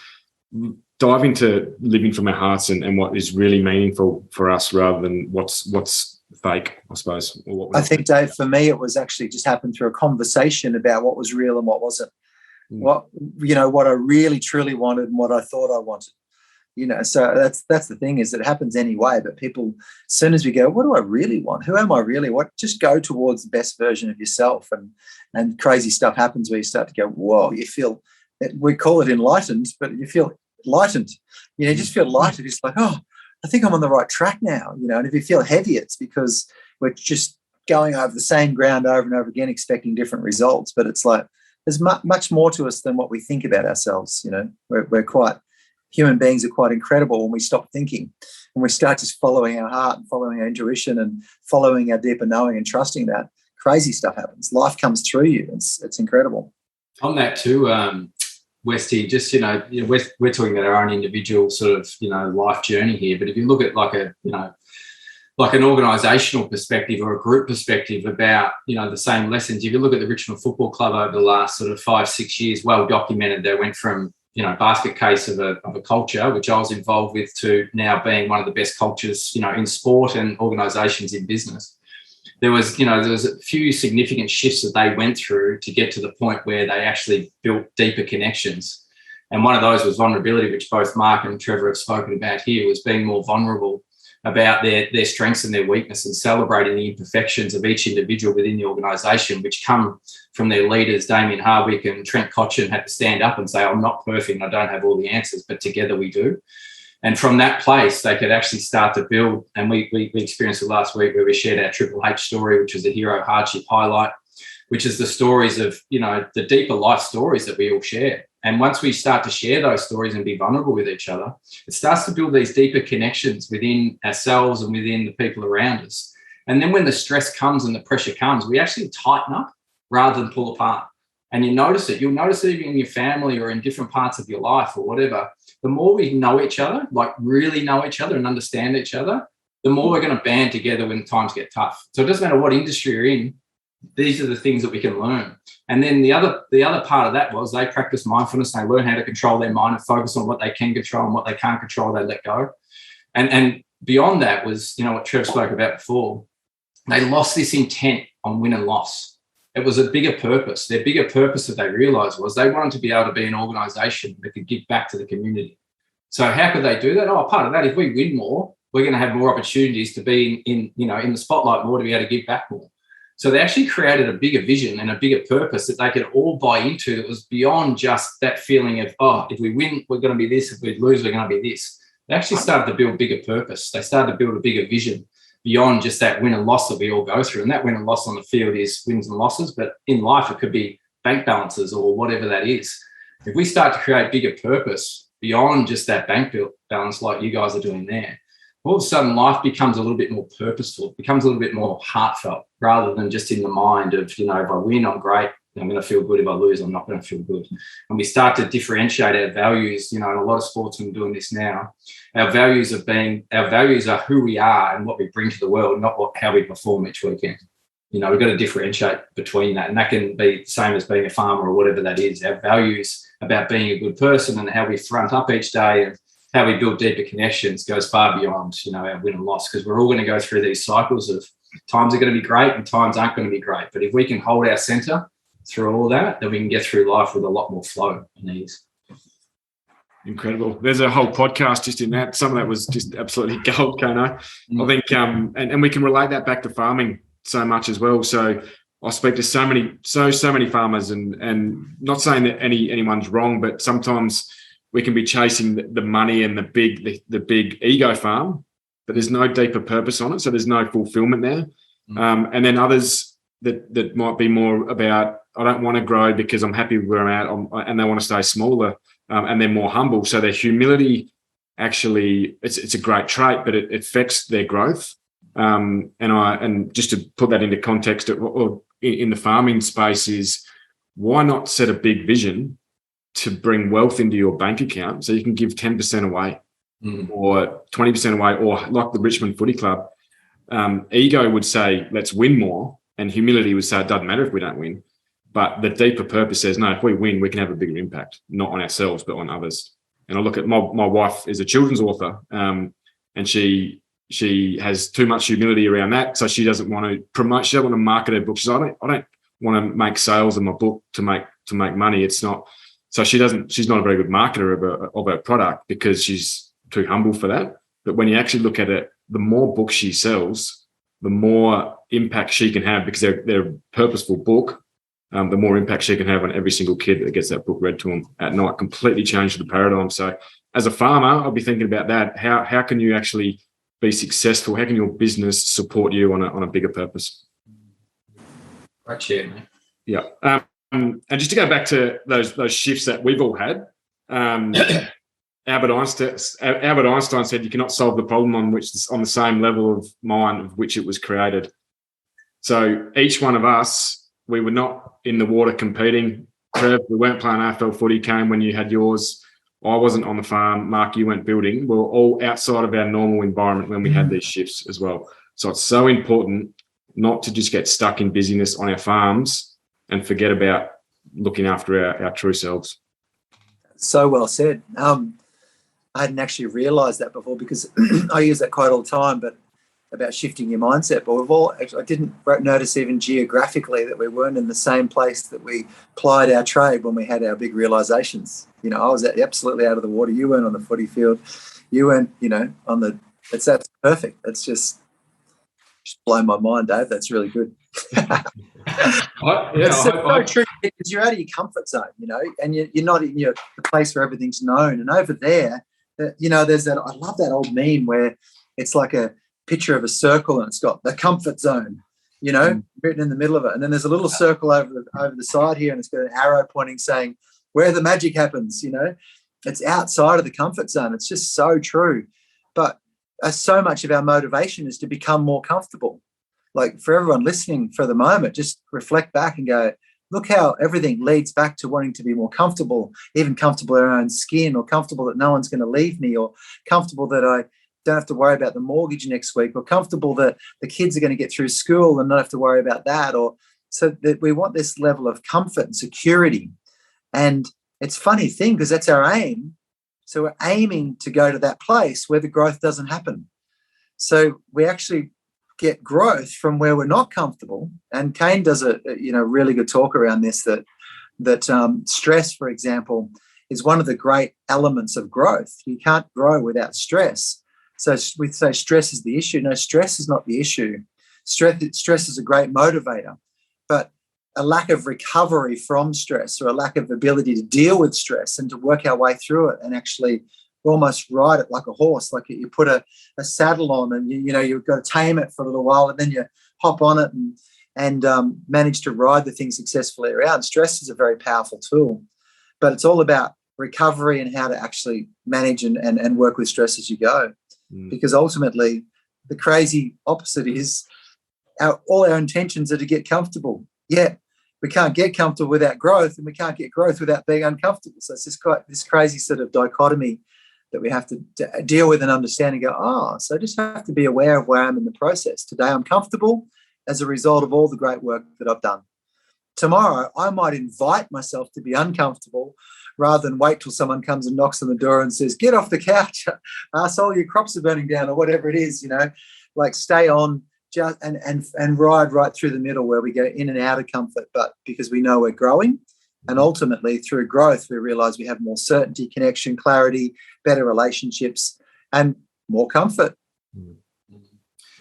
dive into living from our hearts and what is really meaningful for us, rather than what's fake, I suppose. I think, Dave, for me, it was actually just happened through a conversation about what was real and what wasn't. What I really truly wanted and what I thought I wanted. So that's the thing, is it happens anyway. But people, as soon as we go, what do I really want? Who am I really? Just go towards the best version of yourself, and crazy stuff happens where you start to go, whoa, you feel, we call it enlightened, but you feel lightened. You just feel lightened. It's like, oh, I think I'm on the right track now. And if you feel heavy, it's because we're just going over the same ground over and over again, expecting different results. But it's like, there's much more to us than what we think about ourselves. We're quite, human beings are quite incredible when we stop thinking and we start just following our heart and following our intuition and following our deeper knowing and trusting that. Crazy stuff happens. Life comes through you. It's incredible. On that too, Westy, just, we're talking about our own individual sort of, life journey here. But if you look at like an organisational perspective or a group perspective about, the same lessons, if you look at the Richmond Football Club over the last sort of 5-6 years, well documented, they went from, basket case of a culture, which I was involved with, to now being one of the best cultures, in sport and organisations in business. There was a few significant shifts that they went through to get to the point where they actually built deeper connections. And one of those was vulnerability, which both Mark and Trevor have spoken about here, was being more vulnerable about their strengths and their weakness, and celebrating the imperfections of each individual within the organisation, which come from their leaders. Damien Harwick and Trent Cotchin had to stand up and say, I'm not perfect and I don't have all the answers, but together we do. And from that place, they could actually start to build. And we experienced it last week, where we shared our Triple H story, which was a hero hardship highlight. which is the stories of, the deeper life stories that we all share. And once we start to share those stories and be vulnerable with each other, it starts to build these deeper connections within ourselves and within the people around us. And then when the stress comes and the pressure comes, we actually tighten up rather than pull apart. And you notice it. You'll notice it even in your family or in different parts of your life or whatever. The more we know each other, like really know each other and understand each other, the more we're going to band together when times get tough. So it doesn't matter what industry you're in. These are the things that we can learn. And then the other part of that was they practice mindfulness. They learn how to control their mind and focus on what they can control, and what they can't control, they let go. And beyond that was, what Trev spoke about before. They lost this intent on win and loss. It was a bigger purpose. Their bigger purpose that they realized was they wanted to be able to be an organization that could give back to the community. So how could they do that? Oh, part of that, if we win more, we're going to have more opportunities to be in the spotlight more, to be able to give back more. So they actually created a bigger vision and a bigger purpose that they could all buy into, that was beyond just that feeling of, if we win, we're going to be this. If we lose, we're going to be this. They actually started to build bigger purpose. They started to build a bigger vision beyond just that win and loss that we all go through. And that win and loss on the field is wins and losses, but in life, it could be bank balances or whatever that is. If we start to create bigger purpose beyond just that bank balance, like you guys are doing there, all of a sudden life becomes a little bit more purposeful. It becomes a little bit more heartfelt, rather than just in the mind of, if I win, I'm great. I'm going to feel good. If I lose, I'm not going to feel good. And we start to differentiate our values, in a lot of sports, and doing this now, our values are who we are and what we bring to the world, not how we perform each weekend. We've got to differentiate between that. And that can be the same as being a farmer or whatever that is. Our values about being a good person and how we front up each day and how we build deeper connections goes far beyond, our win and loss, because we're all going to go through these cycles of times are going to be great and times aren't going to be great. But if we can hold our center through all that, then we can get through life with a lot more flow and ease. Incredible. There's a whole podcast just in that. Some of that was just absolutely gold, Kano. I think, and we can relate that back to farming so much as well. So I speak to so many farmers, and not saying that anyone's wrong, but sometimes we can be chasing the money and the big ego farm, but there's no deeper purpose on it. So there's no fulfillment there. And then others that might be more about, I don't want to grow because I'm happy where I'm at, and they want to stay smaller, and they're more humble. So their humility, actually, it's a great trait, but it affects their growth. And just to put that into context, in the farming space, is why not set a big vision to bring wealth into your bank account so you can give 10% away or 20% away, or like the Richmond Footy Club, ego would say, let's win more. And humility would say, it doesn't matter if we don't win. But the deeper purpose says, no, if we win, we can have a bigger impact, not on ourselves, but on others. And I look at my wife is a children's author, and she has too much humility around that. So she doesn't want to promote, she doesn't want to market her book. She's like, I don't want to make sales in my book to make money. It's not. So she's not a very good marketer of her product because she's too humble for that. But when you actually look at it, the more books she sells, the more impact she can have, because they're a purposeful book. The more impact she can have on every single kid that gets that book read to them at night. Completely changed the paradigm. So as a farmer, I'll be thinking about that. How can you actually be successful? How can your business support you on a bigger purpose? Right, share, mate. Yeah. And just to go back to those shifts that we've all had, Albert Einstein said you cannot solve the problem on the same level of mind of which it was created. So each one of us, we were not in the water competing. Trev, we weren't playing AFL footy. Kane, when you had yours, I wasn't on the farm. Mark, you went building. We were all outside of our normal environment when we had these shifts as well. So it's so important not to just get stuck in busyness on our farms and forget about looking after our true selves. So well said. I hadn't actually realised that before, because I use that quite all the time, but about shifting your mindset. But I didn't notice even geographically that we weren't in the same place that we plied our trade when we had our big realisations. I was absolutely out of the water. You weren't on the footy field. You weren't, on the. That's perfect. It's just blown my mind, Dave. That's really good. It's so true, because you're out of your comfort zone, and you're not in the place where everything's known. And over there, there's that. I love that old meme where it's like a picture of a circle and it's got the comfort zone, written in the middle of it. And then there's a little circle over the side here, and it's got an arrow pointing saying where the magic happens. It's outside of the comfort zone. It's just so true. But so much of our motivation is to become more comfortable. Like, for everyone listening for the moment, just reflect back and go, look how everything leads back to wanting to be more comfortable, even comfortable in our own skin, or comfortable that no one's going to leave me, or comfortable that I don't have to worry about the mortgage next week, or comfortable that the kids are going to get through school and not have to worry about that. Or so that we want this level of comfort and security. And it's a funny thing, because that's our aim. So we're aiming to go to that place where the growth doesn't happen. So we actually get growth from where we're not comfortable. And Kane does a really good talk around this, that stress, for example, is one of the great elements of growth. You can't grow without stress. So we say stress is the issue. No, stress is not the issue. Stress is a great motivator, but a lack of recovery from stress, or a lack of ability to deal with stress and to work our way through it and actually almost ride it like a horse. Like you put a saddle on, and you've got to tame it for a little while, and then you hop on it and manage to ride the thing successfully around. Stress is a very powerful tool, but it's all about recovery and how to actually manage and work with stress as you go. Because ultimately the crazy opposite is all our intentions are to get comfortable. Yet we can't get comfortable without growth, and we can't get growth without being uncomfortable. So it's just quite this crazy sort of dichotomy that we have to deal with and understand and go, so I just have to be aware of where I'm in the process. Today I'm comfortable as a result of all the great work that I've done. Tomorrow I might invite myself to be uncomfortable rather than wait till someone comes and knocks on the door and says, get off the couch, arsehole, your crops are burning down, or whatever it is, like stay on just and ride right through the middle where we go in and out of comfort, but because we know we're growing. And ultimately, through growth, we realize we have more certainty, connection, clarity, better relationships, and more comfort.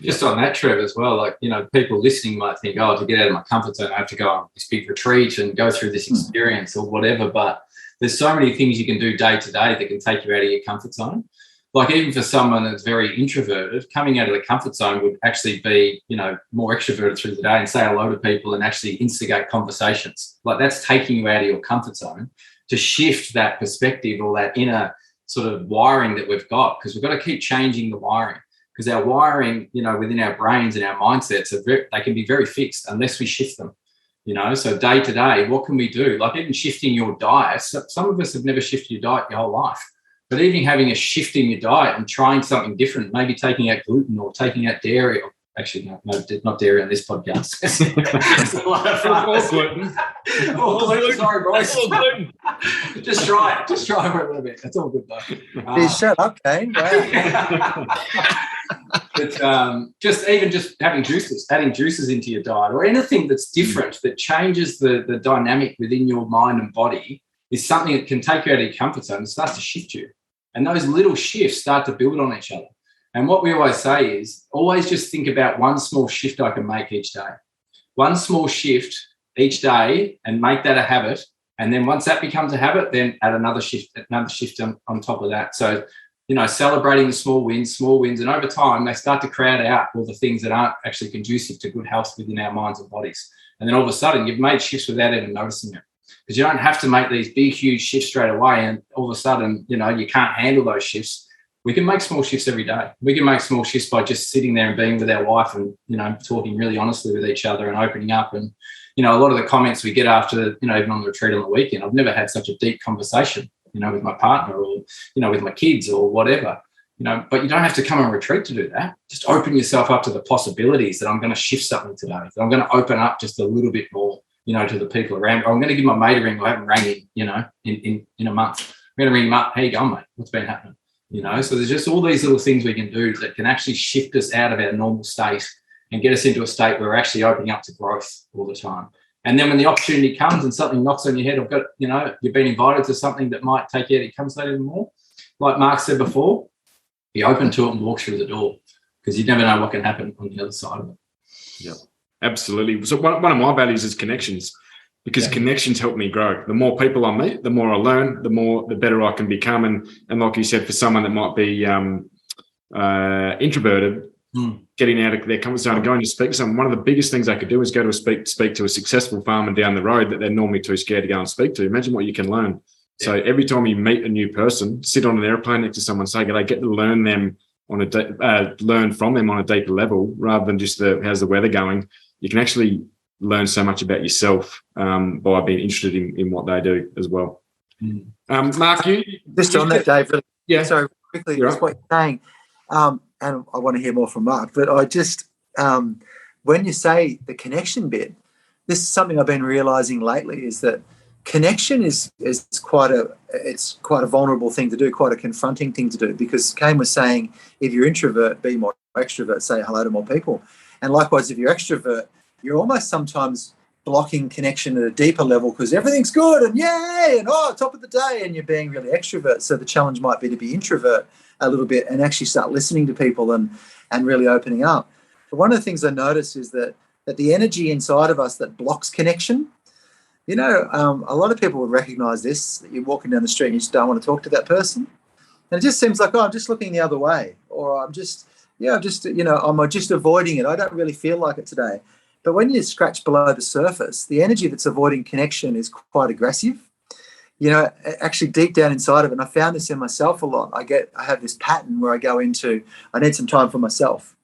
Just on that, Trev, as well, like, people listening might think, to get out of my comfort zone, I have to go on this big retreat and go through this experience or whatever. But there's so many things you can do day to day that can take you out of your comfort zone. Like, even for someone that's very introverted, coming out of the comfort zone would actually be, more extroverted through the day and say hello to people and actually instigate conversations. Like, that's taking you out of your comfort zone to shift that perspective or that inner sort of wiring that we've got, because we've got to keep changing the wiring, because our wiring, within our brains and our mindsets, they can be very fixed unless we shift them. So day to day, what can we do? Like, even shifting your diet. Some of us have never shifted your diet your whole life. But even having a shift in your diet and trying something different, maybe taking out gluten or taking out dairy, or actually, no, not dairy on this podcast. It's a lot of fun. Or gluten. Gluten, sorry, boys. Just try it. Just try it for a little bit. That's all good, though. Shut up, Kane. Wow. But just having juices, adding juices into your diet, or anything that's different that changes the dynamic within your mind and body, is something that can take you out of your comfort zone and starts to shift you. And those little shifts start to build on each other. And what we always say is always just think about one small shift I can make each day. One small shift each day, and make that a habit. And then once that becomes a habit, then add another shift on top of that. So, celebrating the small wins. And over time, they start to crowd out all the things that aren't actually conducive to good health within our minds and bodies. And then all of a sudden, you've made shifts without even noticing it. Because you don't have to make these big, huge shifts straight away, and all of a sudden, you can't handle those shifts. We can make small shifts every day. We can make small shifts by just sitting there and being with our wife and, talking really honestly with each other and opening up. And, a lot of the comments we get after, even on the retreat on the weekend, I've never had such a deep conversation, with my partner or, with my kids or whatever, but you don't have to come on retreat to do that. Just open yourself up to the possibilities that I'm going to shift something today, that I'm going to open up just a little bit more, to the people around. I'm going to give my mate a ring. I haven't rang him, in a month. I'm going to ring him up. How you going, mate? What's been happening? So there's just all these little things we can do that can actually shift us out of our normal state and get us into a state where we're actually opening up to growth all the time. And then when the opportunity comes and something knocks on your head, you've been invited to something that might take you out of your comfort zone even more. Like Mark said before, be open to it and walk through the door, because you never know what can happen on the other side of it. Yeah. Absolutely. So one of my values is connections, because connections help me grow. The more people I meet, the more I learn, the better I can become. And like you said, for someone that might be introverted, getting out of their comfort zone and going to speak to someone. One of the biggest things they could do is go to speak to a successful farmer down the road that they're normally too scared to go and speak to. Imagine what you can learn. Yeah. So every time you meet a new person, sit on an airplane next to someone, say, they get to learn them learn from them on a deeper level rather than just how's the weather going. You can actually learn so much about yourself by being interested in what they do as well. Mark, you just on that, Dave. Really, yeah. So quickly, just what you're saying, and I want to hear more from Mark. But I just, when you say the connection bit, this is something I've been realizing lately: is that connection is quite a vulnerable thing to do, quite a confronting thing to do. Because Kane was saying, if you're introvert, be more extrovert, say hello to more people, and likewise, if you're extrovert, you're almost sometimes blocking connection at a deeper level because everything's good and yay and top of the day, and you're being really extrovert. So the challenge might be to be introvert a little bit and actually start listening to people and really opening up. But one of the things I notice is that the energy inside of us that blocks connection, a lot of people would recognize this, that you're walking down the street and you just don't want to talk to that person. And it just seems like, I'm just looking the other way, or I'm just avoiding it. I don't really feel like it today. But when you scratch below the surface, the energy that's avoiding connection is quite aggressive. Actually deep down inside of it, and I found this in myself a lot. I have this pattern where I go into, I need some time for myself.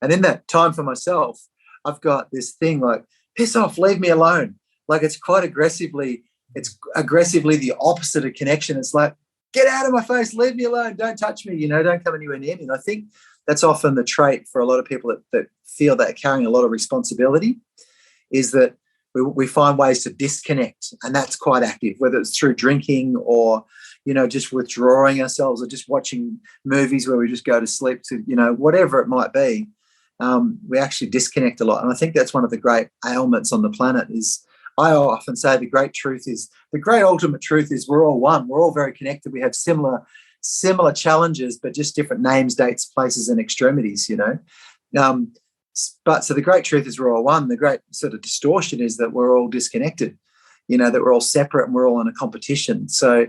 And in that time for myself, I've got this thing like, piss off, leave me alone. Like it's aggressively the opposite of connection. It's like, get out of my face, leave me alone, don't touch me, don't come anywhere near me. And I think that's often the trait for a lot of people that feel they're carrying a lot of responsibility, is that we find ways to disconnect, and that's quite active, whether it's through drinking or, just withdrawing ourselves or just watching movies where we just go to sleep to, whatever it might be. We actually disconnect a lot. And I think that's one of the great ailments on the planet is, I often say the great ultimate truth is we're all one. We're all very connected. We have similar challenges, but just different names, dates, places, and extremities, But so the great truth is we're all one. The great sort of distortion is that we're all disconnected, that we're all separate and we're all in a competition. So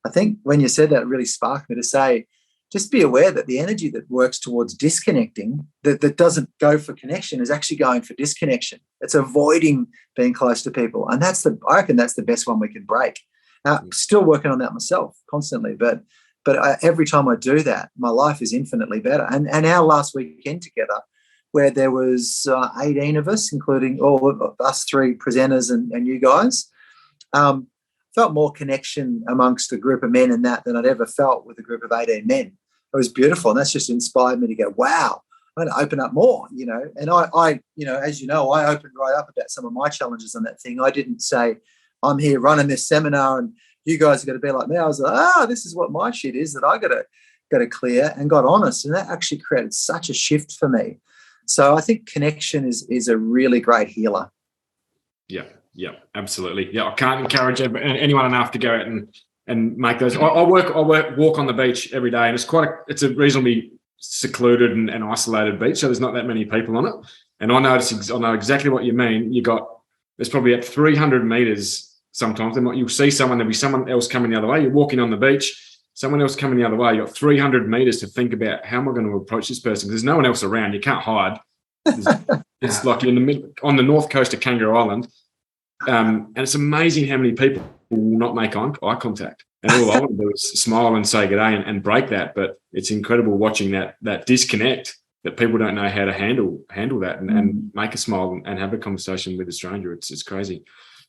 I think when you said that, it really sparked me to say, just be aware that the energy that works towards disconnecting, that doesn't go for connection, is actually going for disconnection. It's avoiding being close to people. And I reckon that's the best one we can break. I'm still working on that myself constantly, but every time I do that, my life is infinitely better. And our last weekend together, where there was 18 of us, including all of us three presenters and you guys, felt more connection amongst a group of men in that than I'd ever felt with a group of 18 men. It was beautiful, and that's just inspired me to go, wow, I'm going to open up more, And I as you know, I opened right up about some of my challenges on that thing. I didn't say, I'm here running this seminar and you guys are going to be like me. I was like, this is what my shit is that I got to clear, and got honest. And that actually created such a shift for me. So I think connection is a really great healer. Yeah, absolutely. Yeah, I can't encourage anyone enough to go out and make those. I walk on the beach every day, and it's a reasonably secluded and isolated beach, so there's not that many people on it. And I know exactly what you mean. There's probably at 300 meters sometimes, and you'll see there'll be someone else coming the other way. You're walking on the beach, someone else coming the other way. You've got 300 meters to think about, how am I going to approach this person? Because there's no one else around. You can't hide. It's like you're in the middle, on the north coast of Kangaroo Island. And it's amazing how many people will not make eye contact. And all I want to do is smile and say good day and break that. But it's incredible watching that disconnect, that people don't know how to handle that and make a smile and have a conversation with a stranger. It's crazy.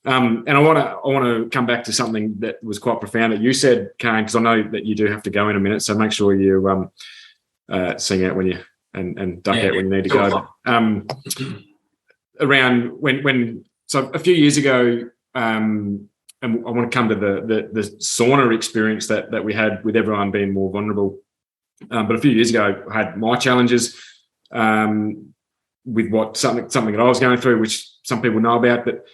And I want to come back to something that was quite profound that you said, Kane, because I know that you do have to go in a minute. So make sure you sing out when you and duck out when you need to go. Around so a few years ago, and I want to come to the sauna experience that we had with everyone being more vulnerable. But a few years ago, I had my challenges with something that I was going through, which some people know about, but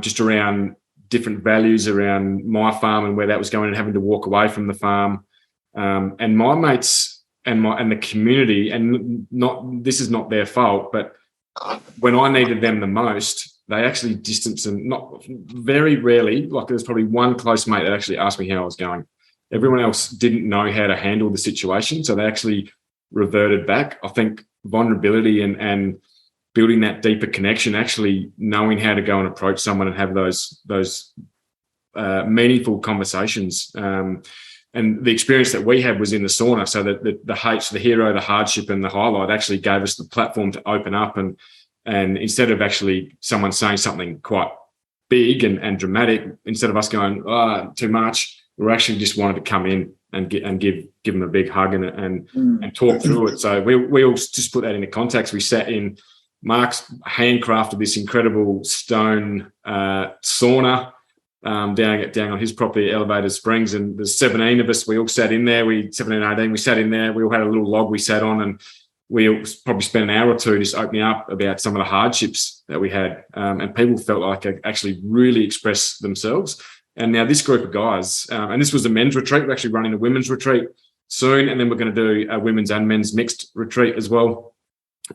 just around different values around my farm and where that was going, and having to walk away from the farm. And my mates and the community, and this is not their fault, but when I needed them the most, they actually distanced them. Not very rarely, like there's probably one close mate that actually asked me how I was going. Everyone else didn't know how to handle the situation, so they actually reverted back. I think vulnerability and building that deeper connection, actually knowing how to go and approach someone and have those meaningful conversations. And the experience that we had was in the sauna. So that the hero, the hardship, and the highlight actually gave us the platform to open up. And instead of actually someone saying something quite big and dramatic, instead of us going, oh, too much, we actually just wanted to come in and give them a big hug and talk through it. So we all just put that into context. We sat in, Mark's handcrafted this incredible stone sauna down on his property at Elevated Springs, and there's 17 of us. We all sat in there. 17, 18, we sat in there. We all had a little log we sat on, and we all probably spent an hour or two just opening up about some of the hardships that we had. And people felt like they actually really expressed themselves. And now this group of guys, and this was a men's retreat. We're actually running a women's retreat soon, and then we're going to do a women's and men's mixed retreat as well.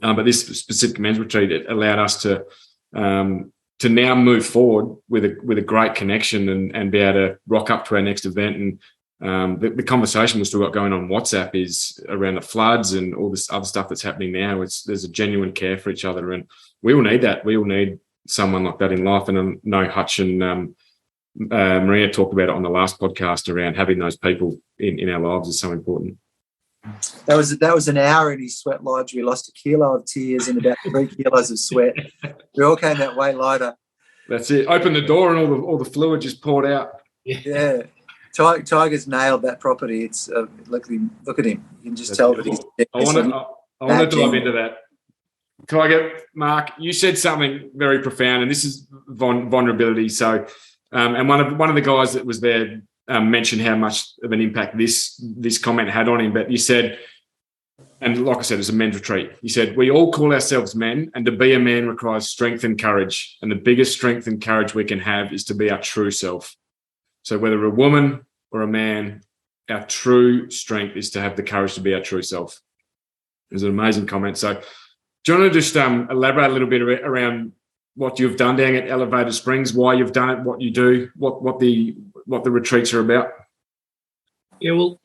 But this specific men's retreat, it allowed us to now move forward with a great connection and be able to rock up to our next event. And the conversation we've still got going on WhatsApp is around the floods and all this other stuff that's happening now. There's a genuine care for each other, and we all need that. We all need someone like that in life. And I know Hutch and Maria talked about it on the last podcast around having those people in our lives is so important. That was an hour in his Sweat Lodge. We lost 1 kilo of tears and about 3 kilos of sweat. We all came out way lighter. That's it. Open the door and all the fluid just poured out. Yeah. Tiger's nailed that property. It's look at him. You can just tell that he's. I want to dive into that. Tiger, Mark, you said something very profound, and this is vulnerability. So, and one of the guys that was there mentioned how much of an impact this comment had on him. But you said, and like I said, it's a men's retreat. You said, we all call ourselves men, and to be a man requires strength and courage. And the biggest strength and courage we can have is to be our true self. So whether a woman or a man, our true strength is to have the courage to be our true self. It was an amazing comment. So do you want to just elaborate a little bit around what you've done down at Elevated Springs, why you've done it, what you do, what the retreats are about? Yeah, well,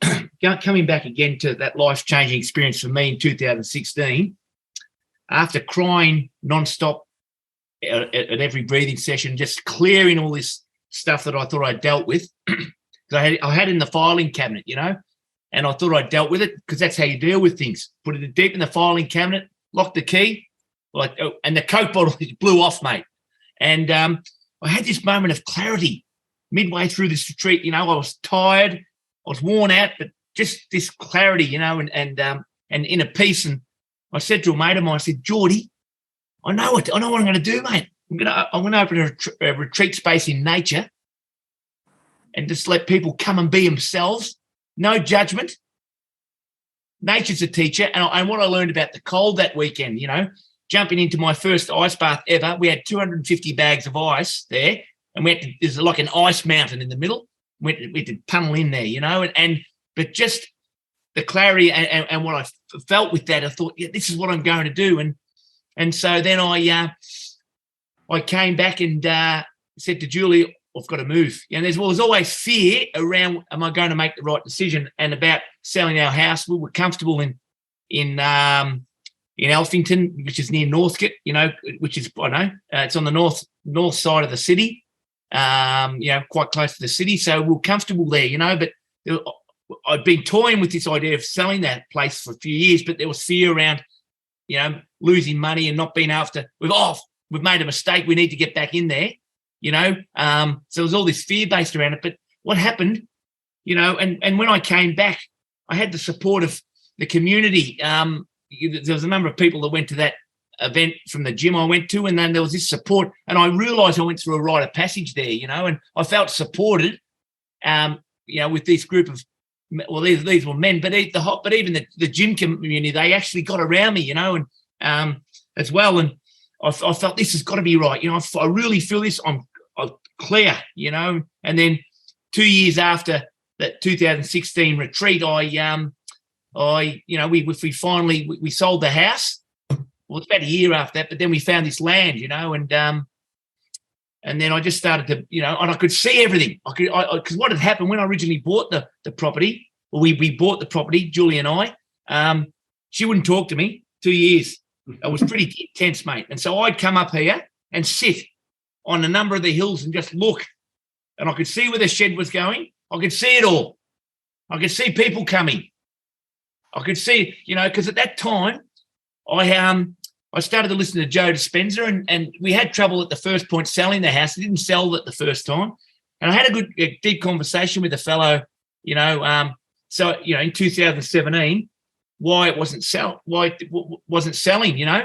coming back again to that life-changing experience for me in 2016, after crying nonstop at every breathing session, just clearing all this stuff that I thought I dealt with, because I had in the filing cabinet, and I thought I dealt with it because that's how you deal with things. Put it deep in the filing cabinet, lock the key, and the Coke bottle blew off, mate. And I had this moment of clarity midway through this retreat. I was tired, I was worn out, but just this clarity, and inner peace. And I said to a mate of mine, I said, Geordie, I know what I'm going to do, mate. I'm going to open a retreat space in nature and just let people come and be themselves. No judgment. Nature's a teacher. And what I learned about the cold that weekend, jumping into my first ice bath ever, we had 250 bags of ice there, and there's like an ice mountain in the middle. We had to tunnel in there, but just the clarity and what I felt with that, I thought, yeah, this is what I'm going to do. And so then I came back and said to Julie, I've got to move. And there was always fear around, am I going to make the right decision? And about selling our house, we were comfortable in Alphington, which is near Northcote, which is, it's on the north side of the city, quite close to the city. So we were comfortable there, but I'd been toying with this idea of selling that place for a few years, but there was fear around, losing money and not being able to, we've made a mistake, we need to get back in there, so there was all this fear based around it. But what happened, and when I came back, I had the support of the community. There was a number of people that went to that event from the gym I went to, and then there was this support, and I realised I went through a rite of passage there, and I felt supported, with this group of, well, these were men, but even the gym community, they actually got around me, and as well, and I felt this has got to be right, I really feel this, I'm clear, and then 2 years after that 2016 retreat, we finally sold the house. Well, it's about a year after that, but then we found this land, and then I just started to, and I could see everything. Because what had happened when I originally bought the property, well, we bought the property, Julie and I, she wouldn't talk to me. 2 years. It was pretty intense, mate. And so I'd come up here and sit on a number of the hills and just look. And I could see where the shed was going. I could see it all. I could see people coming. I could see, because at that time, I started to listen to Joe Dispenza, and we had trouble at the first point selling the house. It didn't sell it the first time. And I had a deep conversation with a fellow, in 2017, why it wasn't selling,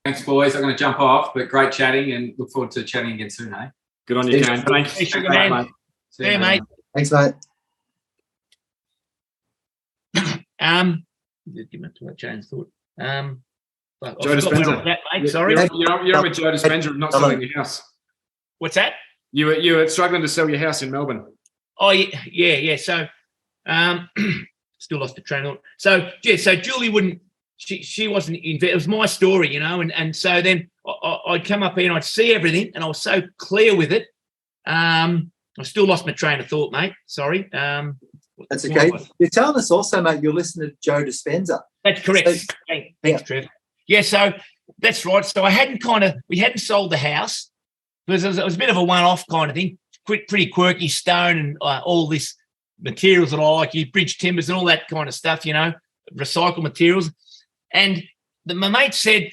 Thanks, boys. I'm going to jump off, but great chatting and look forward to chatting again soon, eh? Good on you, Kane. Thanks. Thanks, mate. See you, mate. Thanks, mate. Give me a chain of thought. Joe Dispenza. That, mate. Sorry. You're with Joe Dispenza of not selling your house. What's that? You were struggling to sell your house in Melbourne. Oh, yeah. So, still lost the train of thought. So Julie wouldn't. She wasn't in. It was my story, and so then I'd come up here and I'd see everything, and I was so clear with it. I still lost my train of thought, mate. Sorry. That's okay. You're telling us also, mate, you're listening to Joe Dispenza. That's correct. So, Thanks, Trev. Yeah, so that's right. So we hadn't sold the house because it was a bit of a one-off kind of thing, pretty quirky stone and all this materials that I like, bridge timbers and all that kind of stuff, recycled materials. And my mate said,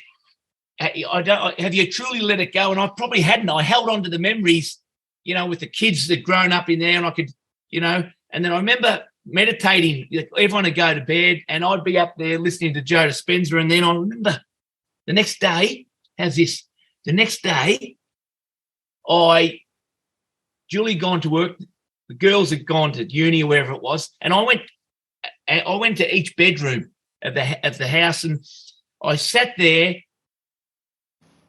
have you truly let it go? And I probably hadn't. I held on to the memories, with the kids that grown up in there, and I could, and then I remember meditating. Everyone would go to bed, and I'd be up there listening to Joe Dispenza. And then I remember the next day, The next day, Julie gone to work, the girls had gone to uni or wherever it was, and I went to each bedroom of the house, and I sat there,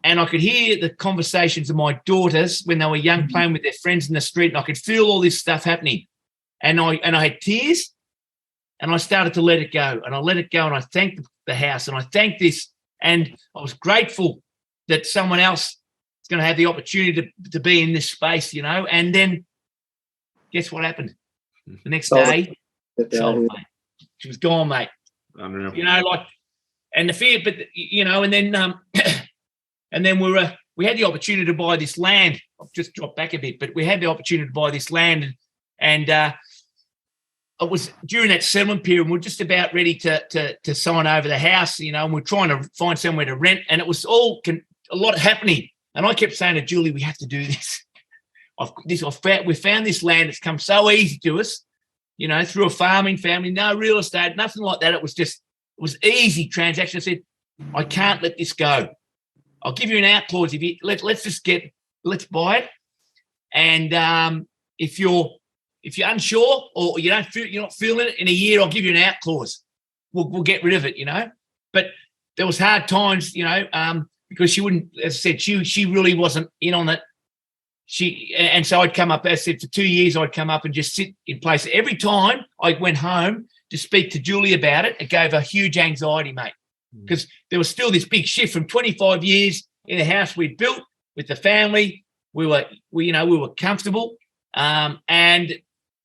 and I could hear the conversations of my daughters when they were young, playing with their friends in the street, and I could feel all this stuff happening. And I had tears, and I started to let it go. And I let it go, and I thanked the house, and I thanked this. And I was grateful that someone else is going to have the opportunity to be in this space, And then guess what happened? The next day, sold it, mate. She was gone, mate. Unreal. And the fear, but and then we had the opportunity to buy this land. I've just dropped back a bit, but we had the opportunity to buy this land, and it was during that settlement period. And we're just about ready to sign over the house, and we're trying to find somewhere to rent, and it was a lot happening. And I kept saying to Julie, we have to do this. We found this land. It's come so easy to us, through a farming family, no real estate, nothing like that. It was easy transaction. I said, I can't let this go. I'll give you an out clause. If you let's buy it. And if you're unsure or you're not feeling it in a year, I'll give you an out clause. We'll get rid of it, But there was hard times, because she wouldn't, as I said, she really wasn't in on it. And so I'd come up, as I said, for 2 years, I'd come up and just sit in place. Every time I went home to speak to Julie about it, it gave her huge anxiety, mate, because there was still this big shift from 25 years in the house we'd built with the family. We were comfortable, and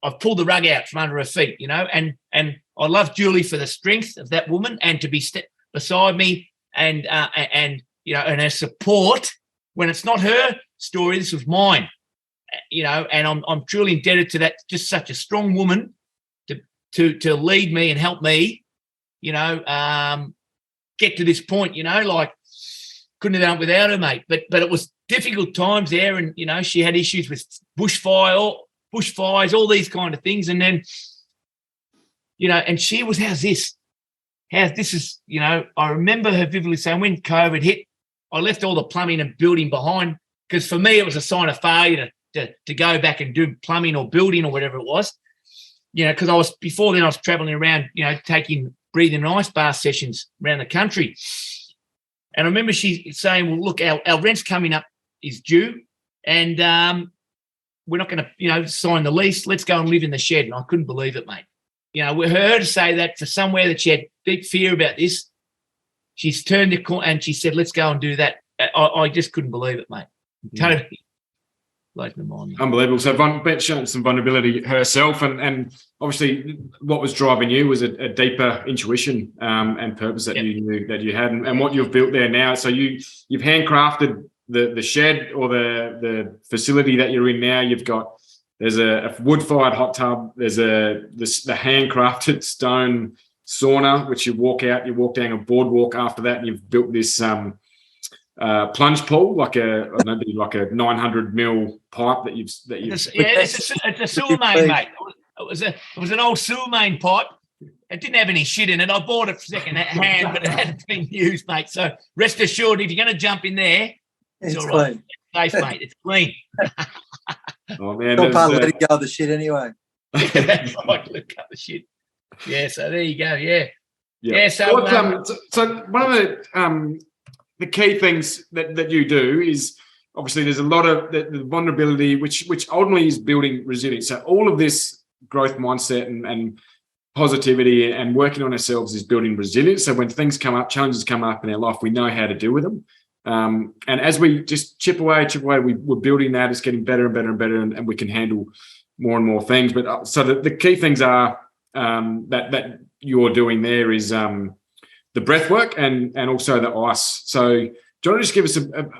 I've pulled the rug out from under her feet, and I love Julie for the strength of that woman and to be beside me and her support when it's not her story, this was mine, and I'm truly indebted to that. Just such a strong woman to lead me and help me, get to this point, couldn't have done it without her, mate. But it was difficult times there, and she had issues with bushfires, all these kind of things, and then and she was, how's this is, I remember her vividly saying when COVID hit, I left all the plumbing and building behind, because for me it was a sign of failure to go back and do plumbing or building or whatever it was, because I was traveling around, taking breathing and ice bath sessions around the country. And I remember she saying, well, look, our rent's coming up, is due, and we're not going to, sign the lease. Let's go and live in the shed. And I couldn't believe it, mate. We heard her to say that for somewhere that she had deep fear about this, she's turned the corner and she said, let's go and do that. I just couldn't believe it, mate. Totally. blows my mind. Unbelievable. So Ben's shown some vulnerability herself, and obviously what was driving you was a deeper intuition and purpose that you knew that you had, and what you've built there now. So you've handcrafted the shed or the facility that you're in now. There's a wood-fired hot tub. There's the handcrafted stone sauna, which you walk down a boardwalk after that, and you've built this plunge pool, like a 900 mil pipe that you've. It's a sewer main, mate. It was an old sewer main pipe. It didn't have any shit in it. I bought it second hand, but it hadn't been used, mate. So rest assured, if you're going to jump in there, it's all right. It's safe, mate. It's clean. Oh man, let it go of the shit anyway. That's right. Let go of the shit. Yeah. So there you go. Yeah. So one of the key things that you do is obviously there's a lot of the vulnerability, which ultimately is building resilience. So all of this growth mindset and positivity and working on ourselves is building resilience. So when things come up, challenges come up in our life, we know how to deal with them. And as we just chip away, we're building that. It's getting better and better and better, and we can handle more and more things. But so the key things are that you're doing there is the breath work and also the ice. So do you want to just give us the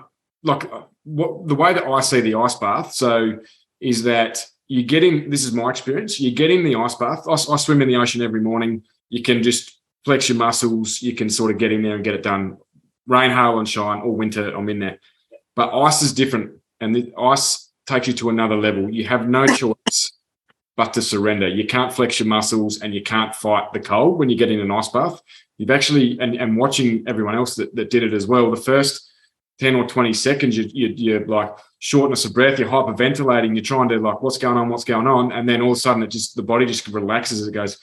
way that I see the ice bath? So is that you're getting, this is my experience, you're getting the ice bath. I swim in the ocean every morning. You can just flex your muscles. You can sort of get in there and get it done. Rain, hail and shine, all winter, I'm in there. But ice is different, and the ice takes you to another level. You have no choice but to surrender. You can't flex your muscles and you can't fight the cold when you get in an ice bath. You've actually, and watching everyone else that did it as well, the first 10 or 20 seconds, you're like shortness of breath, you're hyperventilating, you're trying to like, what's going on? And then all of a sudden the body just relaxes as it goes,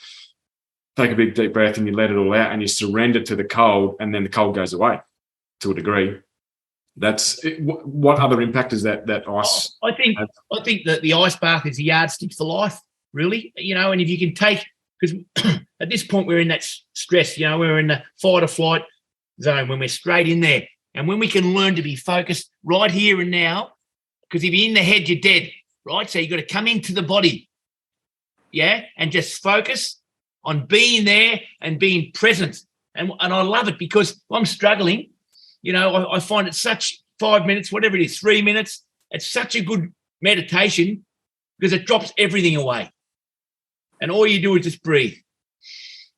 take a big deep breath and you let it all out and you surrender to the cold, and then the cold goes away to a degree. That's it. What other impact is that ice? I think that the ice bath is a yardstick for life, really. And if you can take, because at this point we're in that stress, we're in the fight or flight zone when we're straight in there. And when we can learn to be focused right here and now, because if you're in the head, you're dead, right? So you've got to come into the body, and just focus on being there and being present. And I love it because I'm struggling. I find it such 5 minutes, whatever it is, 3 minutes. It's such a good meditation because it drops everything away. And all you do is just breathe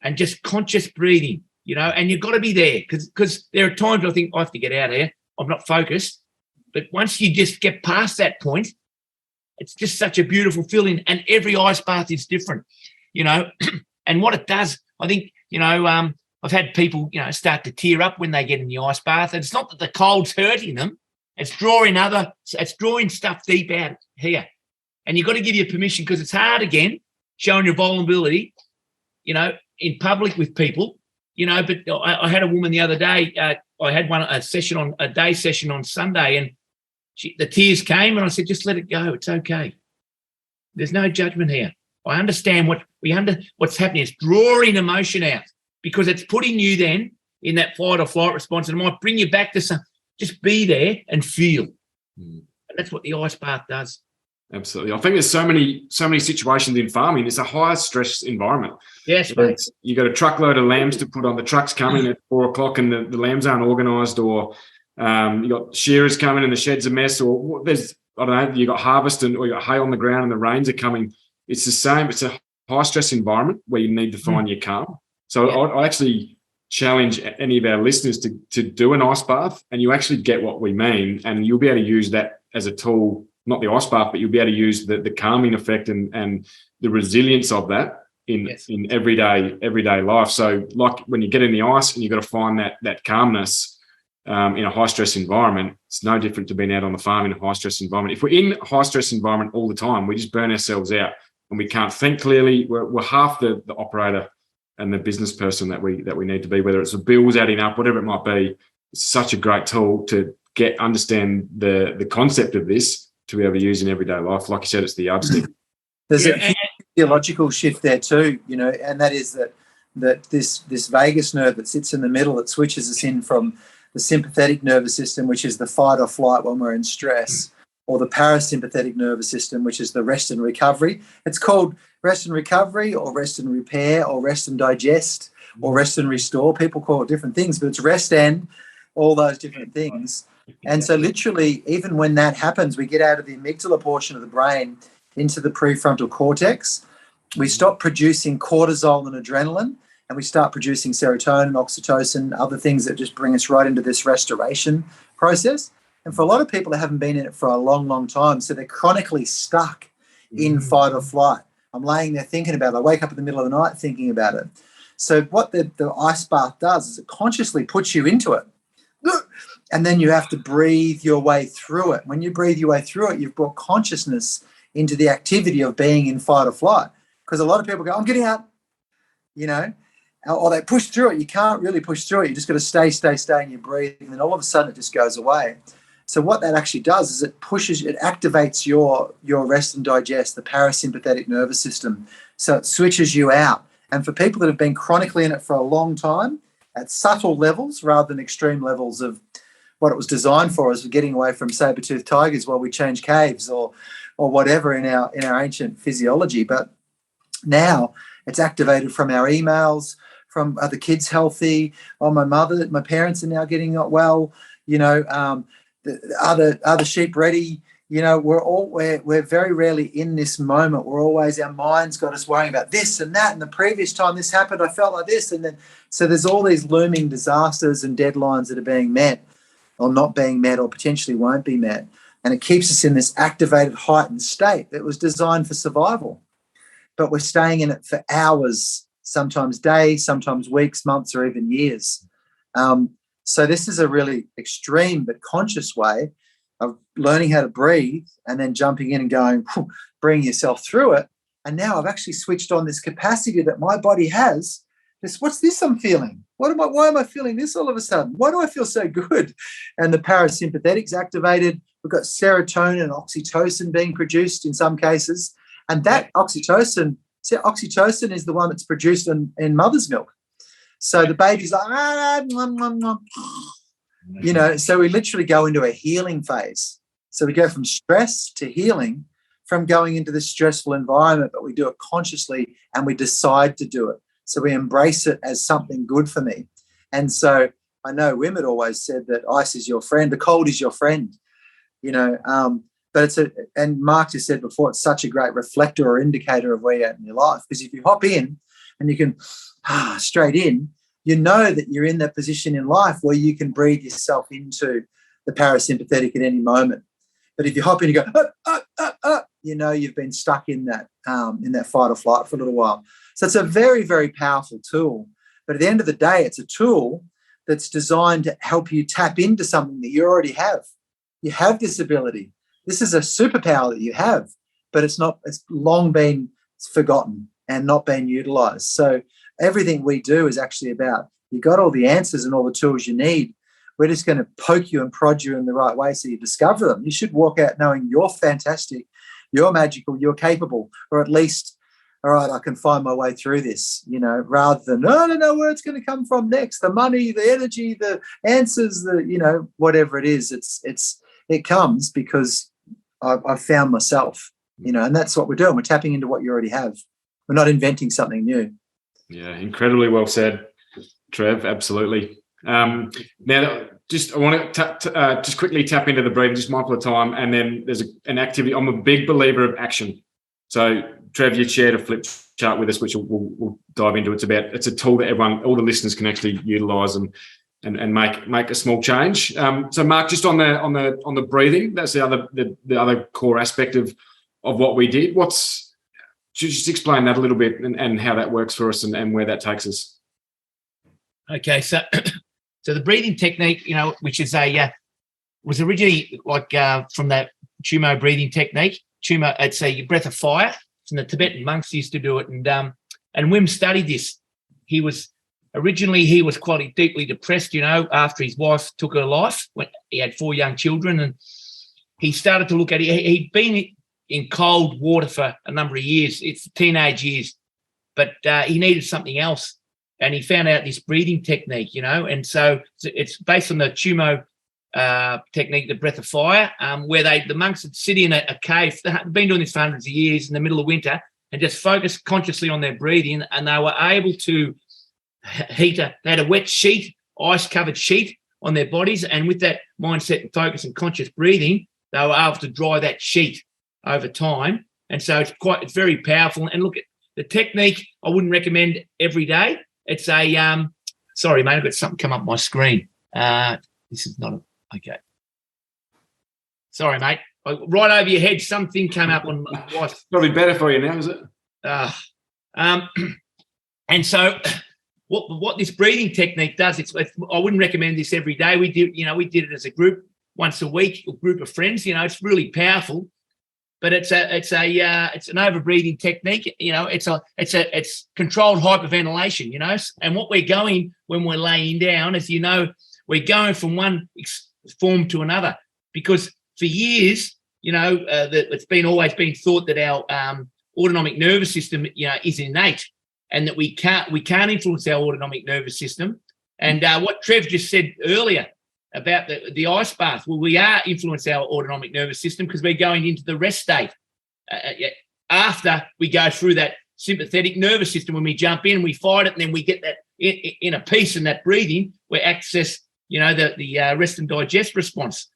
and just conscious breathing, and you've got to be there because there are times I think I have to get out of here. I'm not focused. But once you just get past that point, it's just such a beautiful feeling. And every ice bath is different, and what it does, I think, I've had people, start to tear up when they get in the ice bath. And it's not that the cold's hurting them. It's drawing stuff deep out here. And you've got to give you permission because it's hard, again, showing your vulnerability, in public with people, but I had a woman the other day. I had a day session on Sunday, and the tears came, and I said, just let it go. It's okay. There's no judgment here. I understand what's happening. It's drawing emotion out, because it's putting you then in that fight or flight response, and it might bring you back to just be there and feel. And that's what the ice bath does. Absolutely. I think there's so many situations in farming. It's a high stress environment. Yes, mate. You got a truckload of lambs to put on. The truck's coming at 4 o'clock and the lambs aren't organised, or you got shearers coming and the shed's a mess, or you got harvest or you got hay on the ground and the rains are coming. It's the same. It's a high stress environment where you need to find your calm. So I actually challenge any of our listeners to do an ice bath, and you actually get what we mean, and you'll be able to use that as a tool, not the ice bath, but you'll be able to use the calming effect and the resilience of that in everyday life. So like when you get in the ice and you've got to find that calmness in a high stress environment, it's no different to being out on the farm in a high stress environment. If we're in a high stress environment all the time, we just burn ourselves out and we can't think clearly. We're half the operator and the business person that we need to be, whether it's the bills adding up, whatever it might be. It's such a great tool to understand the concept of this to be able to use in everyday life. Like you said, it's the yardstick. There's a physiological shift there too, and that is that this vagus nerve that sits in the middle, that switches us in from the sympathetic nervous system, which is the fight or flight when we're in stress, or the parasympathetic nervous system, which is the rest and recovery. It's called rest and recovery, or rest and repair, or rest and digest, or rest and restore. People call it different things, but it's rest and all those different things. And so literally, even when that happens, we get out of the amygdala portion of the brain into the prefrontal cortex. We stop producing cortisol and adrenaline, and we start producing serotonin, oxytocin, other things that just bring us right into this restoration process. And for a lot of people that haven't been in it for a long, long time, so they're chronically stuck in fight or flight. I'm laying there thinking about it. I wake up in the middle of the night thinking about it. So what the ice bath does is it consciously puts you into it. And then you have to breathe your way through it. When you breathe your way through it, you've brought consciousness into the activity of being in fight or flight. Because a lot of people go, I'm getting out, or they push through it. You can't really push through it. You just got to stay, and you breathe. And then all of a sudden it just goes away. So what that actually does is it activates your rest and digest, the parasympathetic nervous system. So it switches you out. And for people that have been chronically in it for a long time, at subtle levels rather than extreme levels of what it was designed for, is getting away from saber-toothed tigers while we change caves or whatever in our ancient physiology. But now it's activated from our emails, from are the kids healthy? Oh, my parents are now getting well. Are the sheep ready? We're very rarely in this moment. We're always, our mind's got us worrying about this and that. And the previous time this happened, I felt like this. And then, so there's all these looming disasters and deadlines that are being met or not being met or potentially won't be met. And it keeps us in this activated, heightened state that was designed for survival. But we're staying in it for hours, sometimes days, sometimes weeks, months, or even years. So this is a really extreme but conscious way of learning how to breathe and then jumping in and going, bringing yourself through it. And now I've actually switched on this capacity that my body has. What's this I'm feeling? Why am I feeling this all of a sudden? Why do I feel so good? And the parasympathetic's activated. We've got serotonin and oxytocin being produced in some cases. And that oxytocin is the one that's produced in mother's milk. So the baby's like, so we literally go into a healing phase. So we go from stress to healing from going into this stressful environment, but we do it consciously and we decide to do it. So we embrace it as something good for me. And so I know Wim had always said that ice is your friend, the cold is your friend, but and Mark just said before, it's such a great reflector or indicator of where you're at in your life. Because if you hop in and you can straight in, you know that you're in that position in life where you can breathe yourself into the parasympathetic at any moment. But if you hop in and go, you've been stuck in that fight or flight for a little while. So it's a very, very powerful tool. But at the end of the day, it's a tool that's designed to help you tap into something that you already have. You have this ability. This is a superpower that you have, but it's long been forgotten and not been utilized. So everything we do is actually about, you got all the answers and all the tools you need. We're just going to poke you and prod you in the right way so you discover them. You should walk out knowing you're fantastic, you're magical, you're capable, or at least, all right, I can find my way through this, rather than, I don't know where it's going to come from next. The money, the energy, the answers, whatever it is, it comes because I've found myself, and that's what we're doing. We're tapping into what you already have. We're not inventing something new. Yeah, incredibly well said, Trev. Absolutely. Now, I want to just quickly tap into the breathing, just mindful of time, and then there's an activity. I'm a big believer of action. So, Trev, you shared a flip chart with us, which we'll dive into. It's a tool that all the listeners can actually utilise and make a small change. So, Mark, just on the breathing, that's the other core aspect of what we did. Just explain that a little bit and how that works for us and where that takes us. Okay, so the breathing technique, which is was originally from that Chumo breathing technique. Chumo, it's a breath of fire. And the Tibetan monks used to do it, and Wim studied this. He was quite deeply depressed, after his wife took her life. When he had 4 young children, and he started to look at it. He'd been in cold water for a number of years. It's teenage years, but he needed something else. And he found out this breathing technique, and so it's based on the Chumo technique, the breath of fire, where the monks would sit in a cave. They've been doing this for hundreds of years in the middle of winter and just focus consciously on their breathing, and they were able to they had a wet sheet, ice-covered sheet on their bodies, and with that mindset and focus and conscious breathing, they were able to dry that sheet over time. And so it's very powerful. And look, at the technique, I wouldn't recommend every day. It's a sorry, mate, I've got something come up my screen. This is not okay. Sorry, mate. Right over your head, something came up on my wife. Probably better for you now, is it? And so what this breathing technique does, I wouldn't recommend this every day. We did it as a group once a week, a group of friends. It's really powerful, but it's an over breathing technique. It's controlled hyperventilation. And what we're going when we're laying down, as you know, we're going from one form to another, because for years, that it's always been thought that our autonomic nervous system, is innate, and that we can't influence our autonomic nervous system. And what Trev just said earlier about the ice bath, well, we are influencing our autonomic nervous system because we're going into the rest state after we go through that sympathetic nervous system. When we jump in, we fight it, and then we get that in a peace and that breathing, we access, the rest and digest response,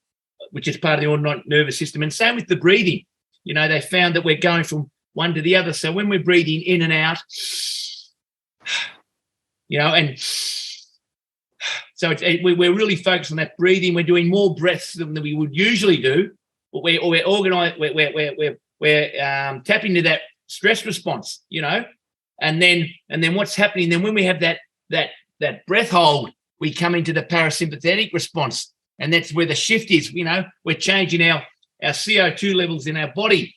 which is part of the autonomic nervous system. And same with the breathing. They found that we're going from one to the other. So when we're breathing in and out, and so we're really focused on that breathing. We're doing more breaths than we would usually do, but we're organized. We're tapping into that stress response, and then what's happening? Then when we have that breath hold, we come into the parasympathetic response, and that's where the shift is. We're changing our CO2 levels in our body,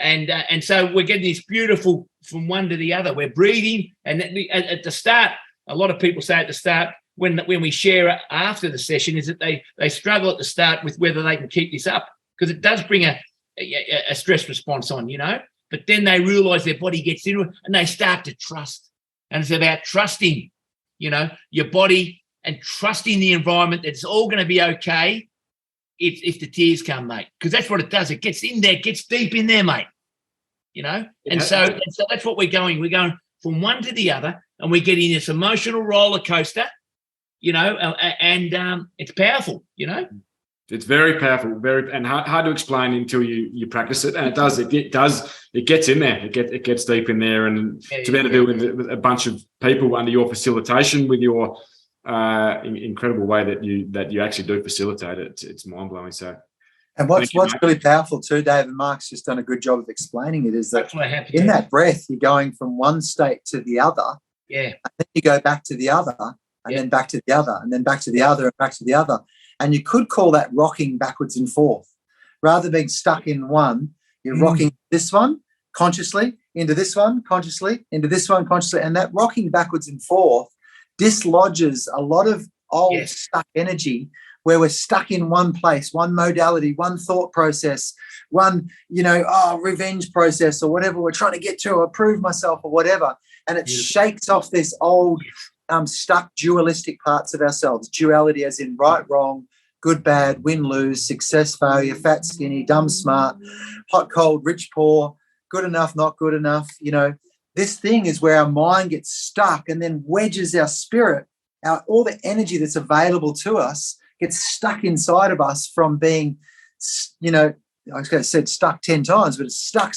and so we're getting this beautiful from one to the other. We're breathing, and at the start, a lot of people say at the start, when we share after the session, is that they struggle at the start with whether they can keep this up, because it does bring a stress response on, but then they realize their body gets into it and they start to trust. And it's about trusting, your body, and trusting the environment that it's all going to be okay if the tears come, mate, because that's what it does. It gets in there, gets deep in there, mate, and so that's what we're going. We're going from one to the other, and we're getting this emotional roller coaster, and it's powerful, It's very powerful, and hard to explain until you practice it. And it gets in there. It gets deep in there, and to be able to do it with a bunch of people under your facilitation, with your incredible way that you actually do facilitate it, it's mind blowing. So, and what's really powerful too, Dave, and Mark's just done a good job of explaining it, is that in that breath, you're going from one state to the other. Yeah. And then you go back to the other, and then back to the other, and then back to the other, and back to the other. And you could call that rocking backwards and forth. Rather than being stuck in one, you're rocking this one consciously, into this one consciously, into this one consciously. And that rocking backwards and forth dislodges a lot of old stuck energy, where we're stuck in one place, one modality, one thought process, one, revenge process or whatever we're trying to get to, or prove myself or whatever. And it shakes off this old stuck dualistic parts of ourselves. Duality as in right, wrong, good, bad, win, lose, success, failure, fat, skinny, dumb, smart, hot, cold, rich, poor, good enough, not good enough. This thing is where our mind gets stuck and then wedges our spirit, all the energy that's available to us gets stuck inside of us from being, I said stuck 10 times, but it's stuck.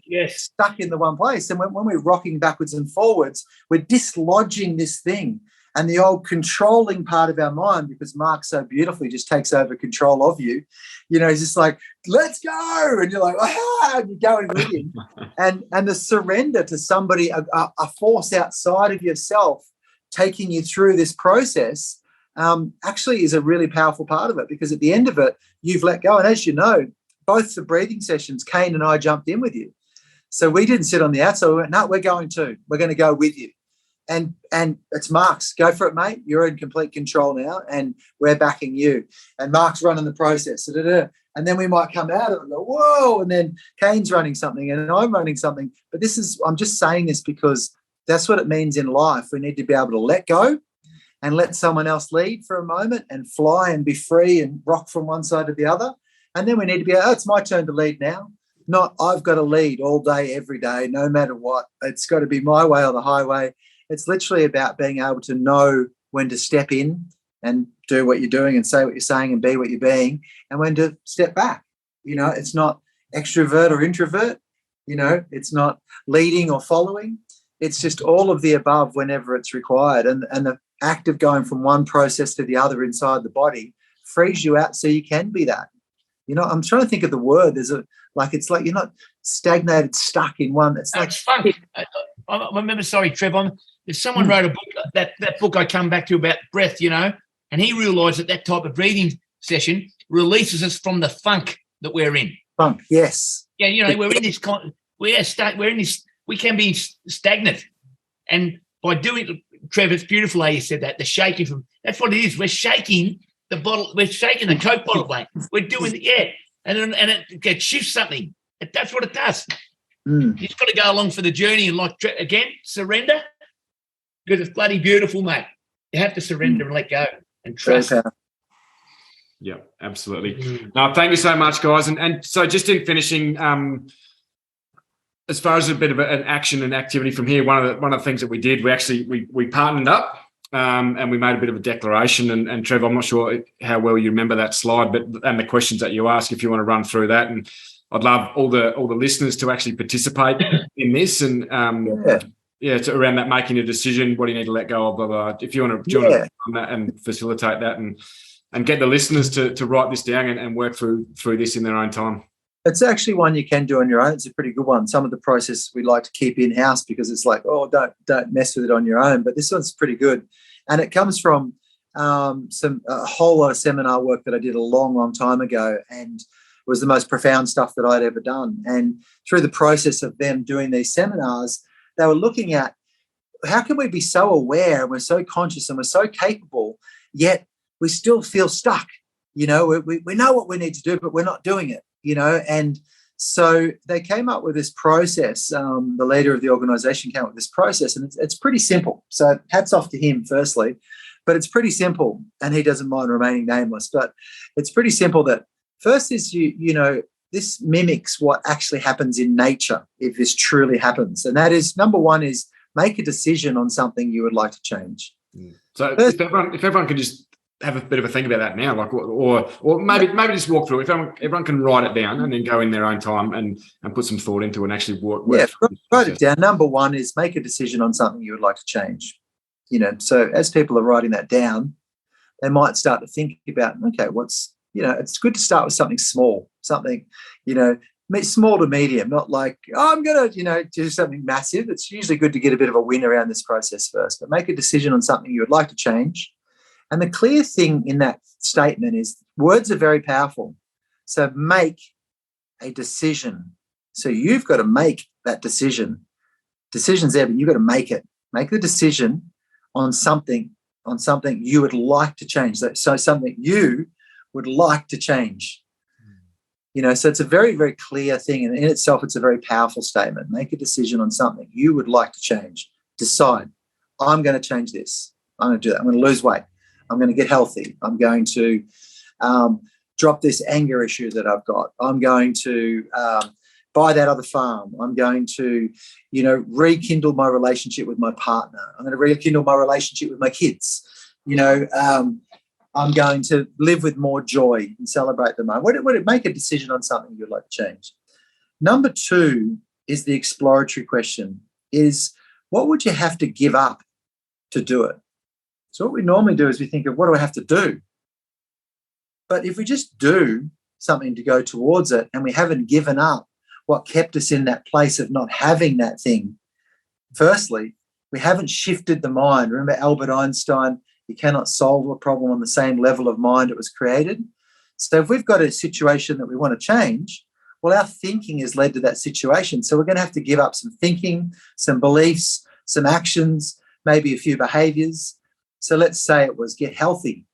Yes. Stuck in the one place. And when we're rocking backwards and forwards, we're dislodging this thing. And the old controlling part of our mind, because Mark so beautifully just takes over control of you, he's just like, let's go. And you're like, and you're going with him. And the surrender to somebody, a force outside of yourself taking you through this process, actually is a really powerful part of it, because at the end of it, you've let go. And as you know, both the breathing sessions, Kane and I jumped in with you. So we didn't sit on the outside. We went, no, we're going to go with you. And it's Mark's. Go for it, mate. You're in complete control now, and we're backing you. And Mark's running the process. And then we might come out of it and go, whoa, and then Kane's running something and I'm running something. But I'm just saying this because that's what it means in life. We need to be able to let go and let someone else lead for a moment and fly and be free and rock from one side to the other. And then we need to be, it's my turn to lead now. Not I've got to lead all day, every day, no matter what. It's got to be my way or the highway. It's literally about being able to know when to step in and do what you're doing and say what you're saying and be what you're being, and when to step back. It's not extrovert or introvert. It's not leading or following. It's just all of the above whenever it's required. And the act of going from one process to the other inside the body frees you out so you can be that. I'm trying to think of the word. It's like you're not stagnated, stuck in one. It's funk. I remember, sorry, Trevor, if someone wrote a book, that book I come back to about breath, and he realised that type of breathing session releases us from the funk that we're in. Funk, yes. Yeah, we're in this. We're in this. We can be stagnant, and by doing, Trevor, it's beautiful how you said that. The shaking from that's what it is. We're shaking the bottle. We're shaking the Coke bottle, mate. We're doing and it shifts something. That's what it does. You've got to go along for the journey and again, surrender, because it's bloody beautiful, mate. You have to surrender and let go and trust. Yeah, absolutely. No, thank you so much, guys. And so just in finishing, as far as a bit of an action and activity from here, one of the things that we did, we partnered up and we made a bit of a declaration. And Trevor, I'm not sure how well you remember that slide, and the questions that you ask, if you want to run through that. And I'd love all the listeners to actually participate in this. And it's around that making a decision. What do you need to let go of? Blah, blah. If you want to join on that and facilitate that and get the listeners to write this down and work through this in their own time. It's actually one you can do on your own. It's a pretty good one. Some of the process we like to keep in-house because it's like, don't mess with it on your own. But this one's pretty good. And it comes from a whole lot of seminar work that I did a long, long time ago, and it was the most profound stuff that I'd ever done. And through the process of them doing these seminars, they were looking at how can we be so aware and we're so conscious and we're so capable, yet we still feel stuck. We know what we need to do, but we're not doing it. And so they came up with this process. The leader of the organisation came up with this process, and it's pretty simple. So hats off to him, firstly, but it's pretty simple, and he doesn't mind remaining nameless. But it's pretty simple. That first is this mimics what actually happens in nature if this truly happens, and that is number one is make a decision on something you would like to change. So if everyone could just have a bit of a think about that now, or maybe just walk through. If everyone can write it down and then go in their own time and put some thought into it and actually work. Write it down. Number one is make a decision on something you would like to change. So as people are writing that down, they might start to think about, okay, it's good to start with something small, something, small to medium, not like, I'm going to, do something massive. It's usually good to get a bit of a win around this process first, but make a decision on something you would like to change. And the clear thing in that statement is words are very powerful. So make a decision. So you've got to make that decision. Decision's there, but you've got to make it. Make the decision on something you would like to change. So something you would like to change. So it's a very, very clear thing. And in itself, it's a very powerful statement. Make a decision on something you would like to change. Decide, I'm going to change this. I'm going to do that. I'm going to lose weight. I'm going to get healthy. I'm going to drop this anger issue that I've got. I'm going to buy that other farm. I'm going to, rekindle my relationship with my partner. I'm going to rekindle my relationship with my kids. I'm going to live with more joy and celebrate the moment. Would it make a decision on something you'd like to change? Number two is the exploratory question, is what would you have to give up to do it? So what we normally do is we think of what do I have to do? But if we just do something to go towards it and we haven't given up what kept us in that place of not having that thing, firstly, we haven't shifted the mind. Remember Albert Einstein, you cannot solve a problem on the same level of mind it was created. So if we've got a situation that we want to change, well, our thinking has led to that situation. So we're going to have to give up some thinking, some beliefs, some actions, maybe a few behaviours. So let's say it was get healthy.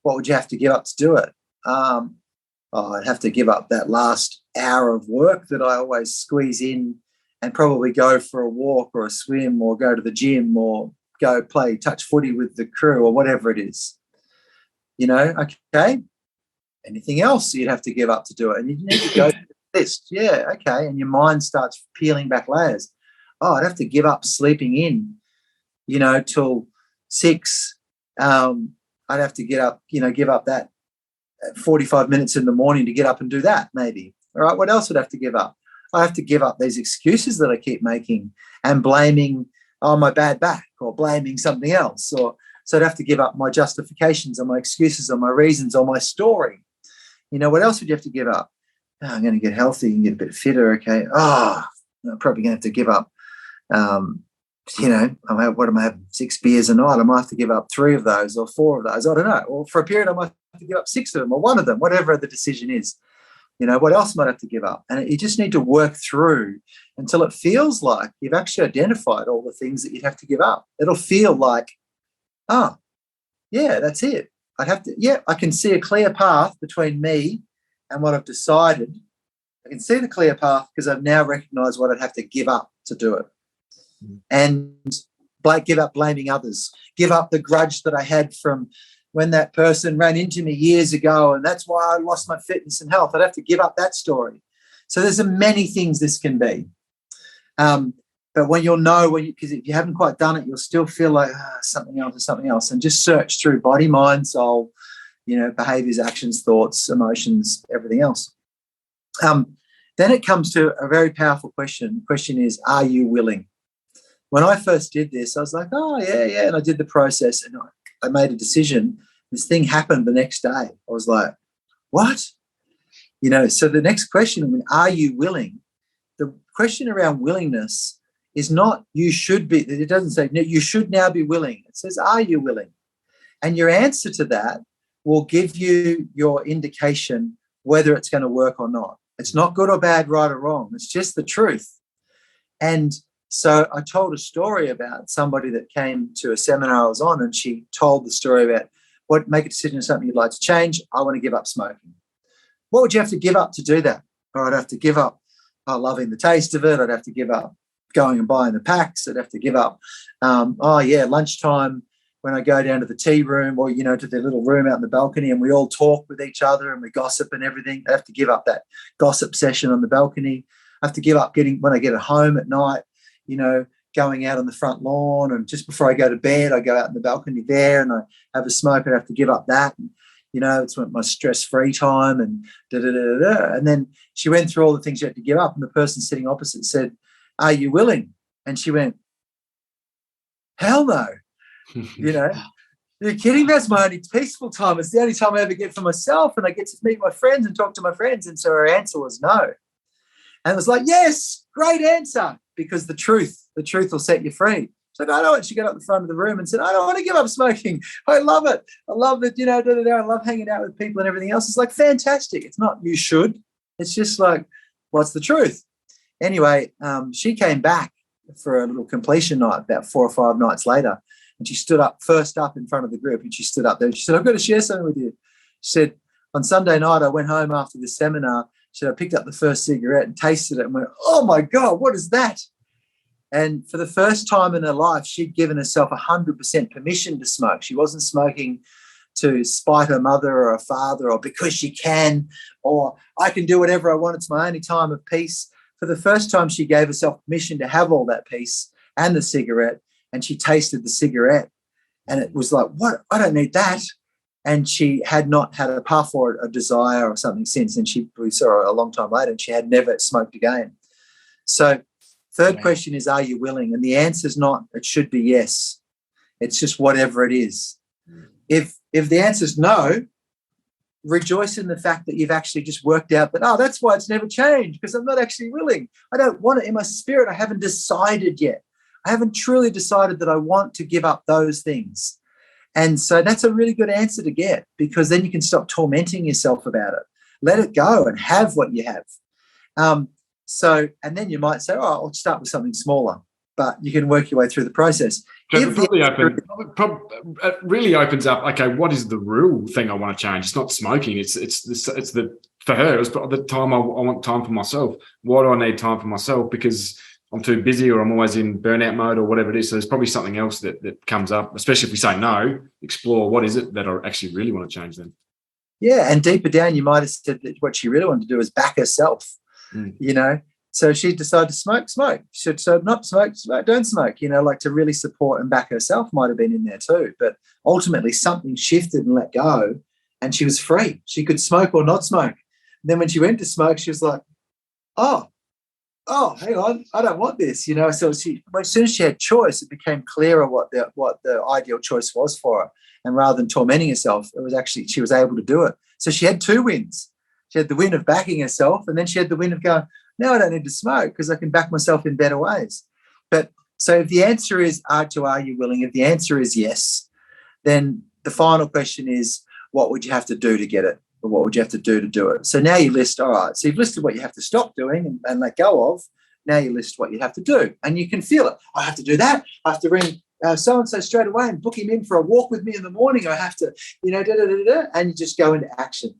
What would you have to give up to do it? I'd have to give up that last hour of work that I always squeeze in and probably go for a walk or a swim or go to the gym or go play touch footy with the crew or whatever it is. Okay. Anything else you'd have to give up to do it? And you need to go through the list. Yeah, okay. And your mind starts peeling back layers. Oh, I'd have to give up sleeping in, till 6. I'd have to give up that 45 minutes in the morning to get up and do that, maybe. All right, what else would I have to give up? I have to give up these excuses that I keep making and blaming my bad back or blaming something else. So I'd have to give up my justifications or my excuses or my reasons or my story. What else would you have to give up? Oh, I'm going to get healthy and get a bit fitter, okay. I'm probably going to have to give up, what am I having, 6 beers a night? I might have to give up 3 of those or 4 of those. I don't know. Or for a period, I might have to give up 6 of them or 1 of them, whatever the decision is. What else might I have to give up? And you just need to work through until it feels like you've actually identified all the things that you'd have to give up. It'll feel like, that's it. I can see a clear path between me and what I've decided. I can see the clear path because I've now recognized what I'd have to give up to do it. And give up blaming others, give up the grudge that I had from when that person ran into me years ago and that's why I lost my fitness and health. I'd have to give up that story. So there's many things this can be. But when because if you haven't quite done it, you'll still feel like something else. And just search through body, mind, soul, behaviors, actions, thoughts, emotions, everything else. Then it comes to a very powerful question. The question is, are you willing? When I first did this, I was like, yeah. And I did the process and I made a decision. This thing happened the next day. I was like, what? So the next question, are you willing? The question around willingness is not you should be. It doesn't say you should now be willing. It says, are you willing? And your answer to that will give you your indication whether it's going to work or not. It's not good or bad, right or wrong. It's just the truth. And so I told a story about somebody that came to a seminar I was on, and she told the story about make a decision on something you'd like to change. I want to give up smoking. What would you have to give up to do that? Or I'd have to give up loving the taste of it. I'd have to give up going and buying the packs. I'd have to give up, lunchtime when I go down to the tea room or, to the little room out in the balcony and we all talk with each other and we gossip and everything. I have to give up that gossip session on the balcony. I have to give up when I get at home at night, going out on the front lawn, and just before I go to bed, I go out in the balcony there and I have a smoke. I have to give up that. And, it's my stress-free time and da-da-da-da-da. And then she went through all the things you had to give up, and the person sitting opposite said, are you willing? And she went, hell no. You're kidding? That's my only peaceful time. It's the only time I ever get for myself, and I get to meet my friends and talk to my friends. And so her answer was no. And it was like, yes, great answer, because the truth will set you free. So I know. She got up the front of the room and said, I don't want to give up smoking. I love it. I love it. I love hanging out with people and everything else. It's like fantastic. It's not you should. It's just like, what's the truth? Anyway, she came back for a little completion night about 4 or 5 nights later, and she stood up first up in front of the group, and she stood up there and she said, I've got to share something with you. She said, on Sunday night, I went home after the seminar. She said, I picked up the first cigarette and tasted it and went, oh my God, what is that? And for the first time in her life, she'd given herself 100% permission to smoke. She wasn't smoking to spite her mother or her father or because she can, or I can do whatever I want. It's my only time of peace. For the first time, she gave herself permission to have all that peace and the cigarette, and she tasted the cigarette. And it was like, what? I don't need that. And she had not had a puff or a desire or something since. And we saw her a long time later, and she had never smoked again. So third question is, are you willing? And the answer is not, it should be yes. It's just whatever it is. If the answer is no, rejoice in the fact that you've actually just worked out that, that's why it's never changed, because I'm not actually willing. I don't want it in my spirit. I haven't decided yet. I haven't truly decided that I want to give up those things. And so that's a really good answer to get, because then you can stop tormenting yourself about it. Let it go and have what you have. And then you might say, I'll start with something smaller, but you can work your way through the process. It really opens up, okay, what is the real thing I want to change? It's not smoking. For her, it was the time I want time for myself. Why do I need time for myself? Because I'm too busy, or I'm always in burnout mode, or whatever it is. So there's probably something else that comes up, especially if we say no, explore what is it that I actually really want to change then. Yeah, and deeper down, you might have said that what she really wanted to do is back herself, So she decided to smoke. She said, not smoke, don't smoke, like to really support and back herself might have been in there too. But ultimately something shifted and let go, and she was free. She could smoke or not smoke. And then when she went to smoke, she was like, oh, hang on, I don't want this, So as soon as she had choice, it became clearer what the ideal choice was for her. And rather than tormenting herself, it was actually, she was able to do it. So she had 2 wins. She had the win of backing herself, and then she had the win of going, now I don't need to smoke because I can back myself in better ways. But so if the answer is, are you willing? If the answer is yes, then the final question is, what would you have to do to get it? Or what would you have to do it? So now you list, all right, so you've listed what you have to stop doing and let go of. Now you list what you have to do, and you can feel it. I have to do that. I have to ring so-and-so straight away and book him in for a walk with me in the morning. I have to, and you just go into action.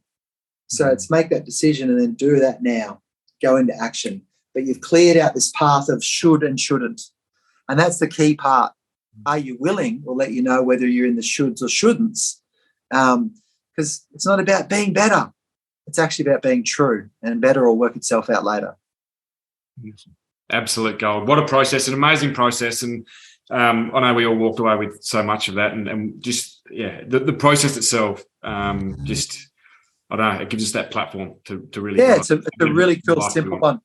So it's make that decision and then do that now. Go into action. But you've cleared out this path of should and shouldn't. And that's the key part. Are you willing? Will let you know whether you're in the shoulds or shouldn'ts. Because it's not about being better. It's actually about being true, and better will work itself out later. Absolute gold. What a process, an amazing process. And I know we all walked away with so much of that, and just, the process itself, I don't know, it gives us that platform to really. Yeah, it's a really cool, simple one.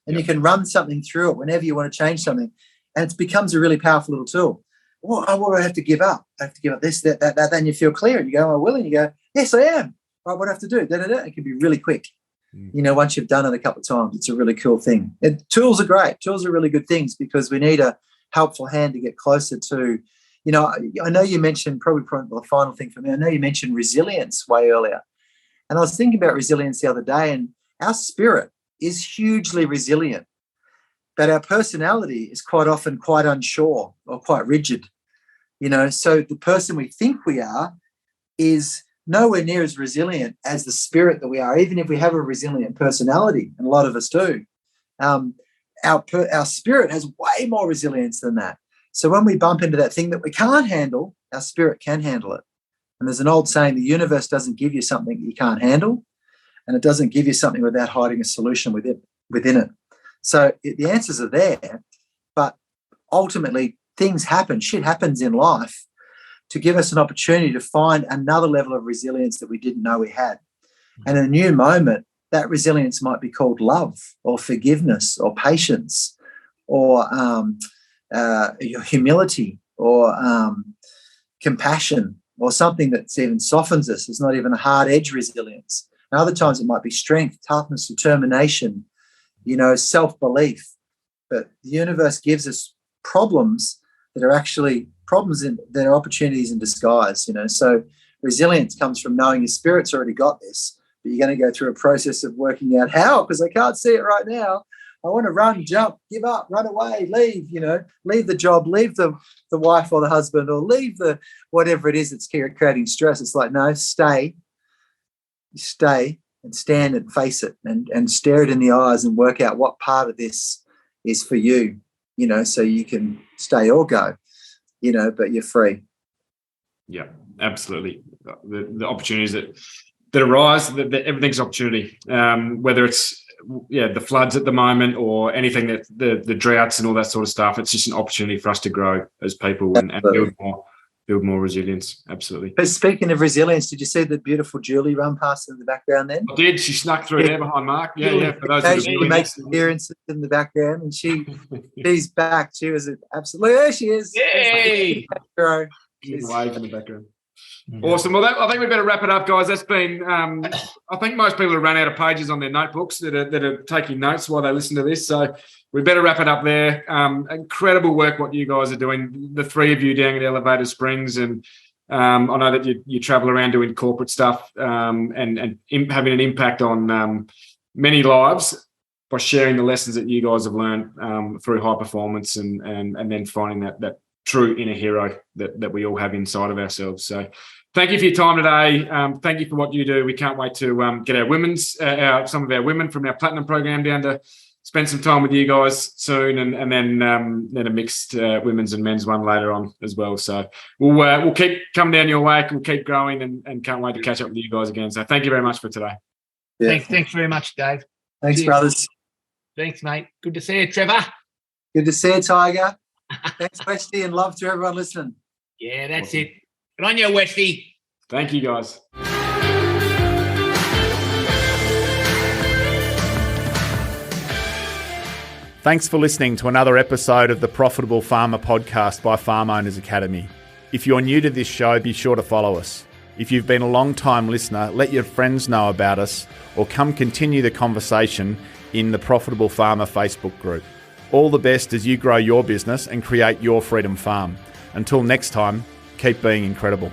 And you can run something through it whenever you want to change something. And it becomes a really powerful little tool. What do I have to give up? I have to give up this, that. Then you feel clear and you go, am I willing? You go, yes, I am. Right, what do I have to do? It can be really quick. Once you've done it a couple of times, it's a really cool thing. Tools are great. Tools are really good things because we need a helpful hand to get closer to, I know you mentioned, probably the final thing for me, I know you mentioned resilience way earlier. And I was thinking about resilience the other day, and our spirit is hugely resilient, but our personality is quite often quite unsure or quite rigid. So the person we think we are is nowhere near as resilient as the spirit that we are, even if we have a resilient personality, and a lot of us do. Our spirit has way more resilience than that. So when we bump into that thing that we can't handle, our spirit can handle it. And there's an old saying, the universe doesn't give you something you can't handle, and it doesn't give you something without hiding a solution within it. So the answers are there, but ultimately things happen, shit happens in life to give us an opportunity to find another level of resilience that we didn't know we had. And in a new moment, that resilience might be called love or forgiveness or patience or humility or compassion, or something that even softens us. It's not even a hard edge resilience. And other times it might be strength, toughness, determination, self-belief. But the universe gives us problems that are actually that are opportunities in disguise, So resilience comes from knowing your spirit's already got this, but you're going to go through a process of working out how, because I can't see it right now. I want to run, jump, give up, run away, leave, leave the job, leave the wife or the husband, or leave the whatever it is that's creating stress. It's like, no, stay and stand and face it and stare it in the eyes and work out what part of this is for you, so you can stay or go, but you're free. Yeah, absolutely. The opportunities that arise, everything's opportunity, whether it's the floods at the moment or anything that the droughts and all that sort of stuff. It's just an opportunity for us to grow as people and build more resilience. Absolutely. But speaking of resilience, did you see the beautiful Julie run past in the background then? I did. She snuck through there behind Mark. Yeah. For those she makes appearances in the background, and she's back. She was absolutely. There she is. Yay! She's waving in the background. Awesome. Well, I think we better wrap it up, guys. That's been. I think most people have run out of pages on their notebooks that are taking notes while they listen to this. So we better wrap it up there. Incredible work what you guys are doing. The three of you down at Elevator Springs, and I know that you travel around doing corporate stuff and having an impact on many lives by sharing the lessons that you guys have learned through high performance and then finding that true inner hero that we all have inside of ourselves. So thank you for your time today. Thank you for what you do. We can't wait to get our some of our women from our Platinum program down to spend some time with you guys soon, and then a mixed women's and men's one later on as well. So we'll keep coming down your way. We'll keep growing, and can't wait to catch up with you guys again. So thank you very much for today. Yeah. Thanks very much, Dave. Thanks, Cheers. brothers. Thanks, mate. Good to see you, Trevor. Good to see you, Tiger. Thanks, Westy, and love to everyone listening. Yeah, that's it. Good on you, Westy. Thank you, guys. Thanks for listening to another episode of the Profitable Farmer podcast by Farm Owners Academy. If you're new to this show, be sure to follow us. If you've been a long-time listener, let your friends know about us or come continue the conversation in the Profitable Farmer Facebook group. All the best as you grow your business and create your freedom farm. Until next time, keep being incredible.